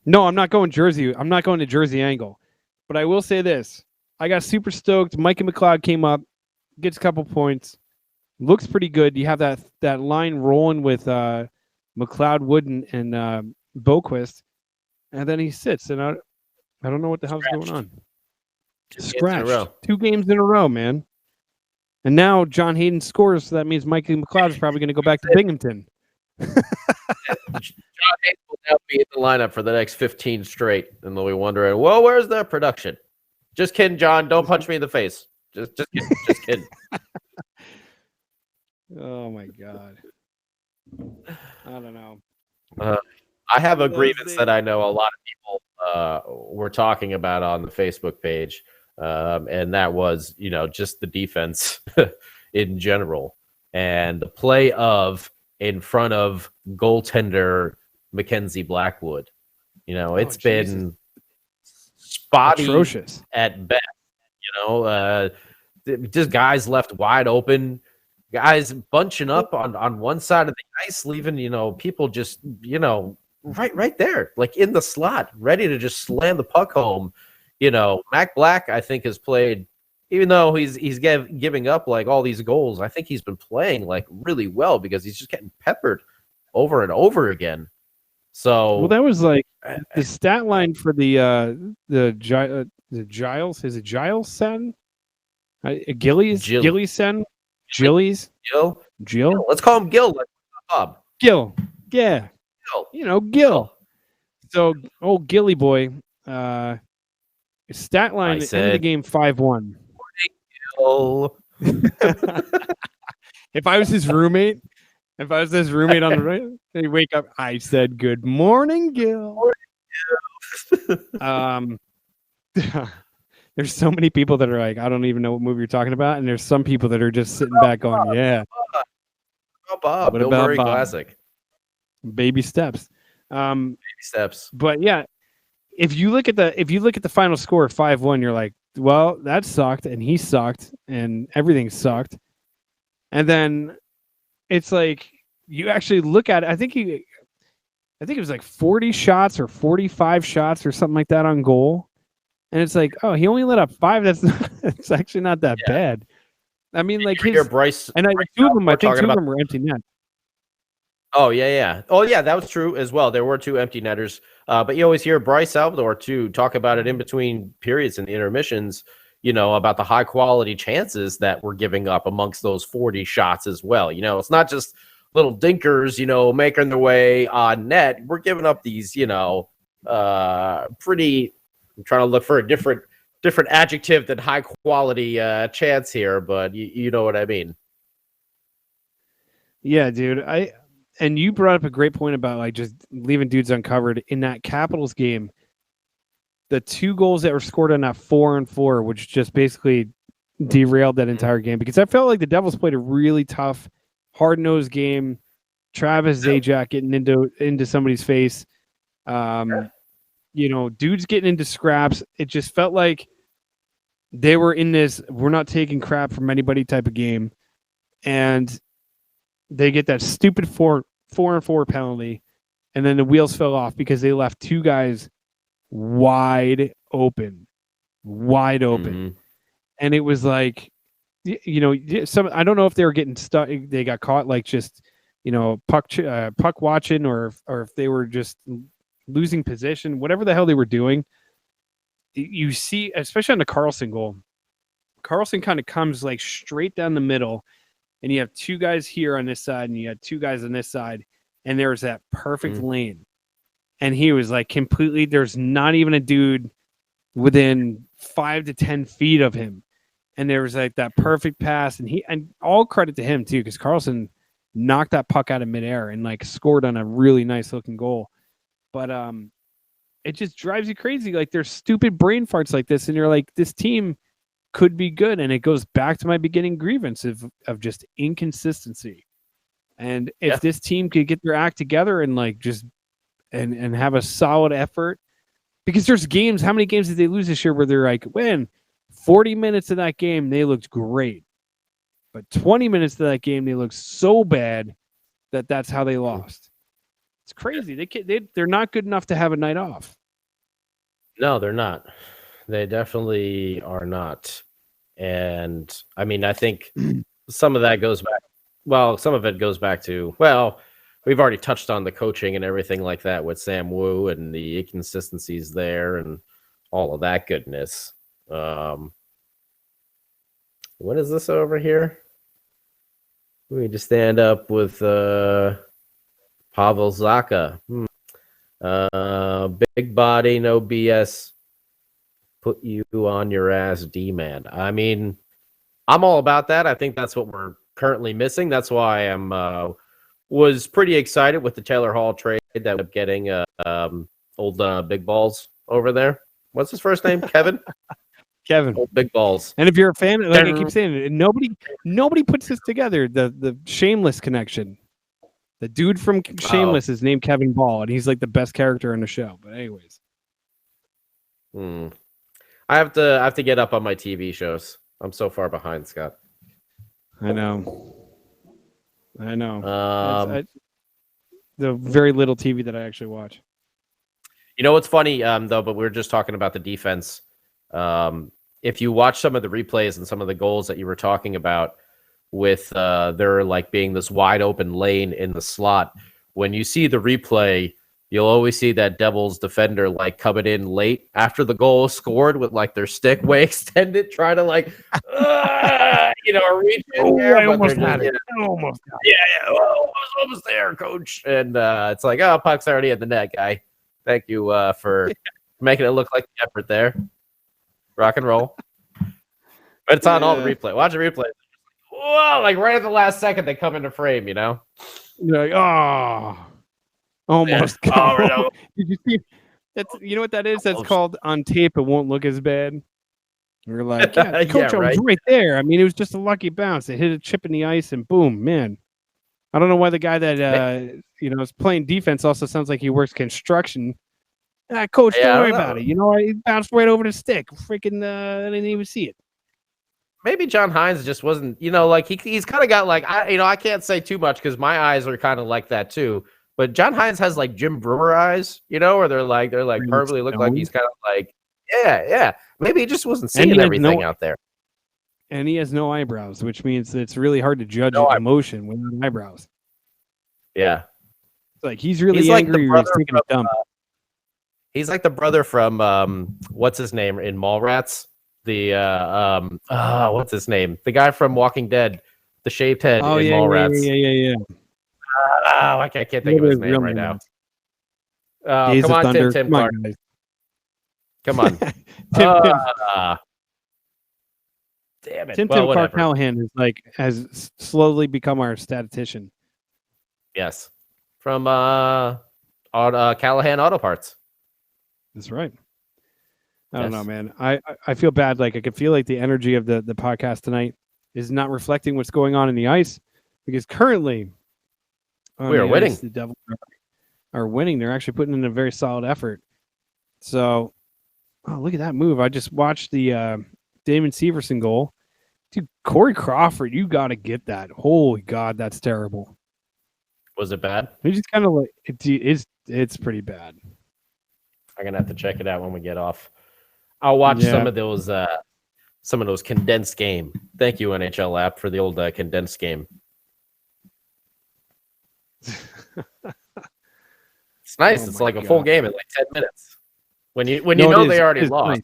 No, I'm not going jersey. I'm not going to jersey angle, but I will say this: I got super stoked. Mikey McLeod came up, gets a couple points, looks pretty good. You have that line rolling with McLeod, Wooden, and Boquist. And then he sits, and I don't know what the hell's going on. Scratched. 2 games in a row, man. And now John Hayden scores, so that means Mikey McLeod is probably going to go back to Binghamton. John Hayden will now be in the lineup for the next 15 straight, and they'll be wondering, well, where's the production? Just kidding, John. Don't punch me in the face. Just kidding. Just kidding. Oh, my God. I don't know. I have a grievance that I know a lot of people were talking about on the Facebook page, and that was, just the defense in general and the play in front of goaltender Mackenzie Blackwood. It's been spotty, atrocious at best. Just guys left wide open. Guys bunching up on one side of the ice, leaving, people just, right there, like in the slot, ready to just slam the puck home. Mac Black, I think, has played, even though he's giving up like all these goals, I think he's been playing like really well because he's just getting peppered over and over again. So, well, that was like the stat line for the Giles. Is it Giles son? Gillies son? Jill. Let's call him Gil. Like Bob. Gil. Yeah. Gil. So, old Gilly boy, stat line end of the game 5-1. If I was his roommate on the right, he'd wake up. I said, "Good morning, Gil." There's so many people that are like, I don't even know what movie you're talking about, and there's some people that are just sitting back going, "Yeah." Bob, what Bill about Murray Bob? Classic. Baby steps. Baby steps. But yeah, if you look at the final score 5-1, you're like, well, that sucked, and he sucked, and everything sucked. And then it's like you actually look at it. I think it was like 40 shots or 45 shots or something like that on goal. And it's like, oh, he only let up 5. It's actually not that bad. I mean, like Bryce, and two of them, I think 2 of them were empty net. Oh, yeah. Oh, yeah, that was true as well. There were 2 empty netters. But you always hear Bryce Salvador, too, talk about it in between periods and the intermissions, about the high-quality chances that we're giving up amongst those 40 shots as well. It's not just little dinkers, making their way on net. We're giving up these, pretty – I'm trying to look for a different adjective than high-quality chance here, but you know what I mean. Yeah, dude. And you brought up a great point about like just leaving dudes uncovered in that Capitals game. The 2 goals that were scored on that 4-on-4, which just basically derailed that entire game, because I felt like the Devils played a really tough, hard-nosed game. Travis Zajac getting into somebody's face. Dudes getting into scraps. It just felt like they were in this we're not taking crap from anybody type of game. And they get that stupid 4-on-4 penalty, and then the wheels fell off because they left 2 guys wide open. Mm-hmm. And it was like, I don't know if they were getting stuck. They got caught like just, puck watching, or if they were just losing position, whatever the hell they were doing. You see, especially on the Carlson goal, Carlson kind of comes like straight down the middle. And you have 2 guys here on this side, and you had 2 guys on this side, and there's that perfect lane. And he was like completely, there's not even a dude within 5 to 10 feet of him. And there was like that perfect pass, and all credit to him too, because Carlson knocked that puck out of midair and like scored on a really nice looking goal. But it just drives you crazy. Like there's stupid brain farts like this, and you're like, this team could be good. And it goes back to my beginning grievance of just inconsistency. And if this team could get their act together and like just and have a solid effort, because there's games, how many games did they lose this year where they're like, when 40 minutes of that game, they looked great. But 20 minutes of that game, they looked so bad that's how they lost. It's crazy. They're not good enough to have a night off. No, they're not. They definitely are not. And I mean, I think some of that goes back. Well, some of it goes back to, well, we've already touched on the coaching and everything like that with Sam Wu and the inconsistencies there and all of that goodness. What is this over here? We need to stand up with Pavel Zaka. Big body, no BS. Put you on your ass, D-man. I mean, I'm all about that. I think that's what we're currently missing. That's why I'm was pretty excited with the Taylor Hall trade that we're getting old Big Balls over there. What's his first name? Kevin? Kevin. Old Big Balls. And if you're a fan, like I keep saying, nobody puts this together. The Shameless connection. The dude from Shameless is named Kevin Ball, and he's like the best character in the show. But anyways. I have to get up on my TV shows. I'm so far behind, Scott. I know. The very little TV that I actually watch. You know what's funny, though, but we were just talking about the defense. If you watch some of the replays and some of the goals that you were talking about with there like being this wide open lane in the slot, when you see the replay, you'll always see that Devils defender like coming in late after the goal is scored with like their stick way extended, trying to like, reach in there. I almost had it. Almost got it. Yeah. Well, I was almost there, coach. And it's like, oh, puck's already in the net, guy. Thank you for making it look like the effort there. Rock and roll. But it's on all the replay. Watch the replay. Whoa, like right at the last second they come into frame, you know? You're like, oh. Almost. Yeah. Oh, no. Did you see? That's what that is. That's called on tape. It won't look as bad. We're like, yeah, coach, I was right there. I mean, it was just a lucky bounce. It hit a chip in the ice, and boom, man. I don't know why the guy that is playing defense also sounds like he works construction. Coach, don't worry about it. He bounced right over the stick. Freaking, I didn't even see it. Maybe John Hines just wasn't, like he's kind of got like I can't say too much because my eyes are kind of like that too. But John Hines has like Jim Brewer eyes, where they're like perfectly look like he's kind of like, yeah. Maybe he just wasn't seeing everything out there. And he has no eyebrows, which means it's really hard to judge emotion without eyebrows. Yeah. It's like he's really angry or he's taking a dump. He's like the brother from what's his name in Mallrats? The what's his name? The guy from Walking Dead, the shaved head in Mallrats. Yeah. I can't think of his name right now. Come on, Tim Clark. Come on. Damn it. Tim Clark Callahan has slowly become our statistician. Yes. From Callahan Auto Parts. That's right. I don't know, man. I feel bad. Like I can feel like the energy of the podcast tonight is not reflecting what's going on in the ice because currently we are winning. The Devils are winning. They're actually putting in a very solid effort. So, look at that move. I just watched the Damon Severson goal. Dude, Corey Crawford, you got to get that. Holy God, that's terrible. Was it bad? It's just kind of like it's pretty bad. I'm gonna have to check it out when we get off. I'll watch some of those condensed game. Thank you, NHL app, for the old condensed game. It's nice. It's like a full game in like 10 minutes. When you know they already lost. Nice.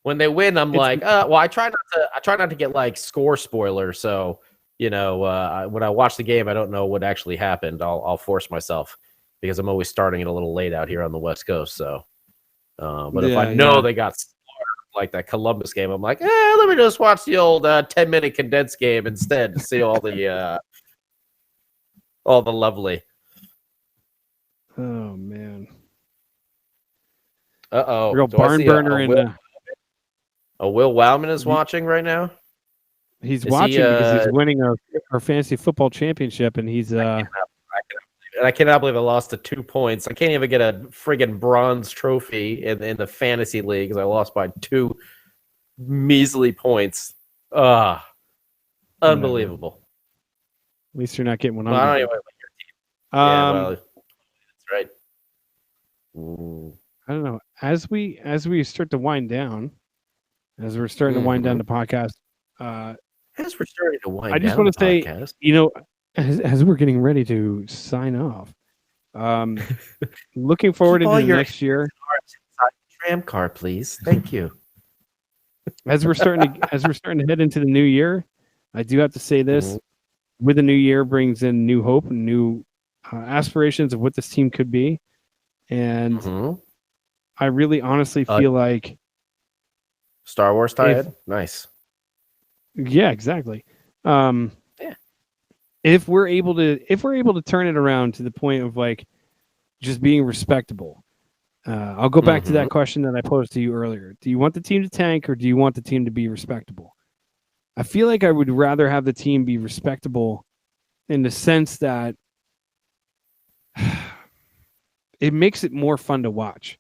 When they win, I'm like, I try not to get like score spoilers. So when I watch the game, I don't know what actually happened. I'll force myself because I'm always starting it a little late out here on the West Coast. So, but if I know they got like that Columbus game, I'm like, let me just watch the old 10-minute condensed game instead to see all the lovely. Oh man. Uh-oh. Real barn burner in Oh, Will Wildman is watching right now. He's watching because he's winning our fantasy football championship, and he's I cannot believe I lost to 2 points. I can't even get a friggin' bronze trophy in the fantasy league because I lost by 2 measly points. Unbelievable. At least you're not getting one. Well, I don't even like your team. Yeah, well, that's right. I don't know. As we start to wind down, as we're starting to wind down the podcast, as we're starting to wind down, I just want to say, as we're getting ready to sign off, looking forward to the next year. Tram car, please. Thank you. As we're starting to head into the new year, I do have to say this: with the new year brings in new hope and new aspirations of what this team could be, and I really honestly feel like Star Wars tie-in. Nice. Yeah, exactly. If we're able to turn it around to the point of like just being respectable, I'll go back to that question that I posed to you earlier. Do you want the team to tank or do you want the team to be respectable? I feel like I would rather have the team be respectable in the sense that it makes it more fun to watch.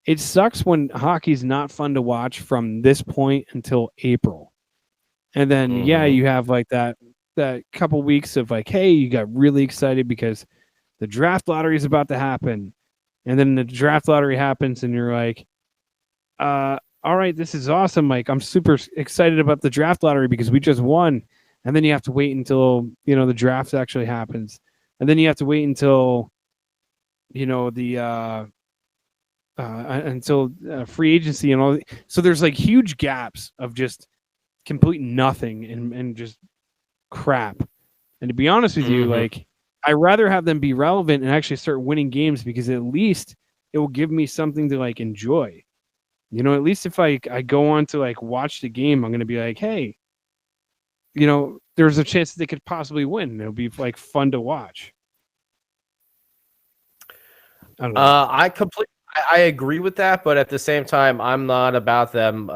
It sucks when hockey's not fun to watch from this point until April. And then, you have like that couple weeks of like, hey, you got really excited because the draft lottery is about to happen. And then the draft lottery happens and you're like, all right, this is awesome. Like, I'm super excited about the draft lottery because we just won. And then you have to wait until, the draft actually happens. And then you have to wait until, until free agency and all. So there's like huge gaps of just complete nothing and just crap. And to be honest with you, like, I'd rather have them be relevant and actually start winning games because at least it will give me something to like enjoy. At least if I go on to like watch the game, I'm going to be like, hey, there's a chance that they could possibly win. It'll be like fun to watch. I don't know. I agree with that, but at the same time, I'm not about them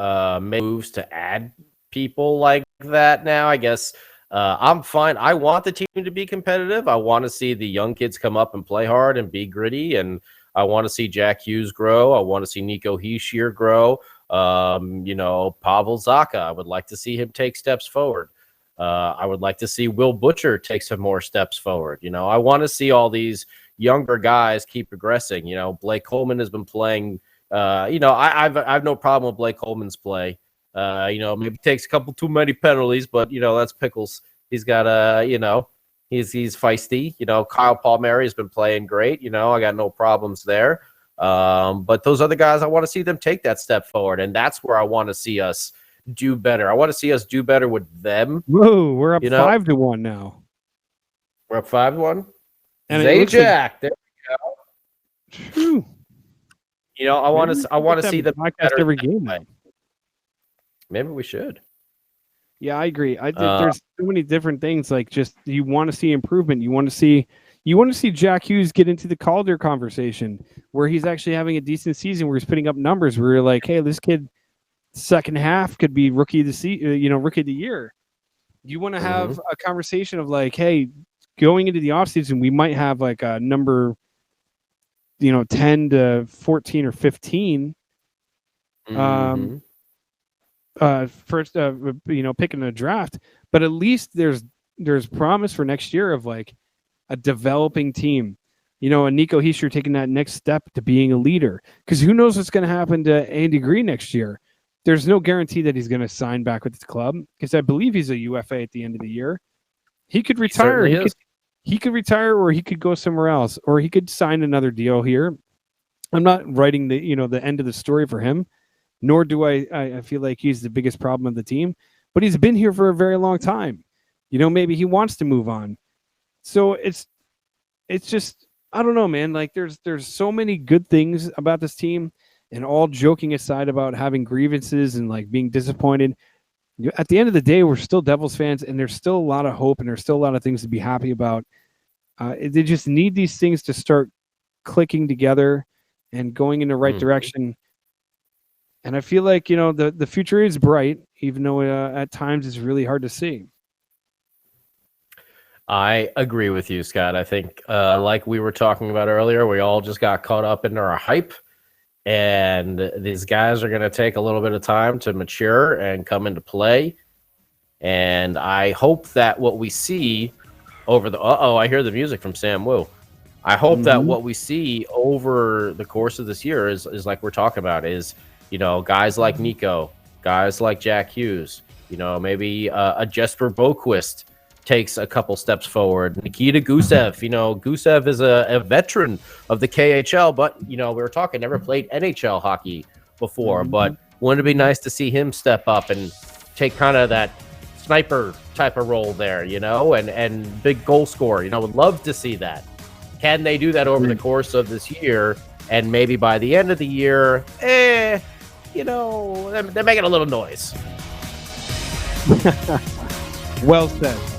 making moves to add people like that now. I guess I'm fine. I want the team to be competitive. I want to see the young kids come up and play hard and be gritty, and I want to see Jack Hughes grow. I want to see Nico Hischier grow. Pavel Zacha, I would like to see him take steps forward. I would like to see Will Butcher take some more steps forward. I want to see all these younger guys keep progressing. Blake Coleman has been playing. I've no problem with Blake Coleman's play. Maybe takes a couple too many penalties, but that's Pickles. He's got he's feisty. Kyle Palmieri has been playing great. I got no problems there. But those other guys, I want to see them take that step forward, and that's where I want to see us do better. I want to see us do better with them. Whoa, we're up 5-1 now. We're up 5-1. And Zajac, there we go. I want to see them podcast every game now. Maybe we should. Yeah, I agree. There's so many different things. Like, just you want to see improvement. You want to see Jack Hughes get into the Calder conversation where he's actually having a decent season, where he's putting up numbers where you're like, hey, this kid second half could be rookie of the year. You want to have a conversation of like, hey, going into the offseason, we might have like a number, 10 to 14 or 15. First, picking a draft, but at least there's promise for next year of like a developing team, and Nico Hischier taking that next step to being a leader. Because who knows what's going to happen to Andy Green next year? There's no guarantee that he's going to sign back with the club because I believe he's a UFA at the end of the year. He could retire. He could retire, or he could go somewhere else, or he could sign another deal here. I'm not writing the end of the story for him. Nor do I feel like he's the biggest problem of the team, but he's been here for a very long time. Maybe he wants to move on. So it's just, I don't know, man. Like there's so many good things about this team, and all joking aside about having grievances and like being disappointed, at the end of the day, we're still Devils fans, and there's still a lot of hope, and there's still a lot of things to be happy about. They just need these things to start clicking together and going in the right direction. And I feel like, you know, the future is bright, even though at times it's really hard to see. I agree with you, Scott. I think, like we were talking about earlier, we all just got caught up in our hype, and these guys are going to take a little bit of time to mature and come into play. And I hope that what we see over the I hear the music from Sam Wu. I hope that what we see over the course of this year is like we're talking about is, you know, guys like Nico, guys like Jack Hughes, you know, maybe a Jesper Boquist takes a couple steps forward. Nikita Gusev, you know, Gusev is a veteran of the KHL, but, you know, we were talking, never played NHL hockey before, but wouldn't it be nice to see him step up and take kind of that sniper type of role there, you know, and big goal scorer, you know, would love to see that. Can they do that over the course of this year? And maybe by the end of the year, you know, they're making a little noise. Well said.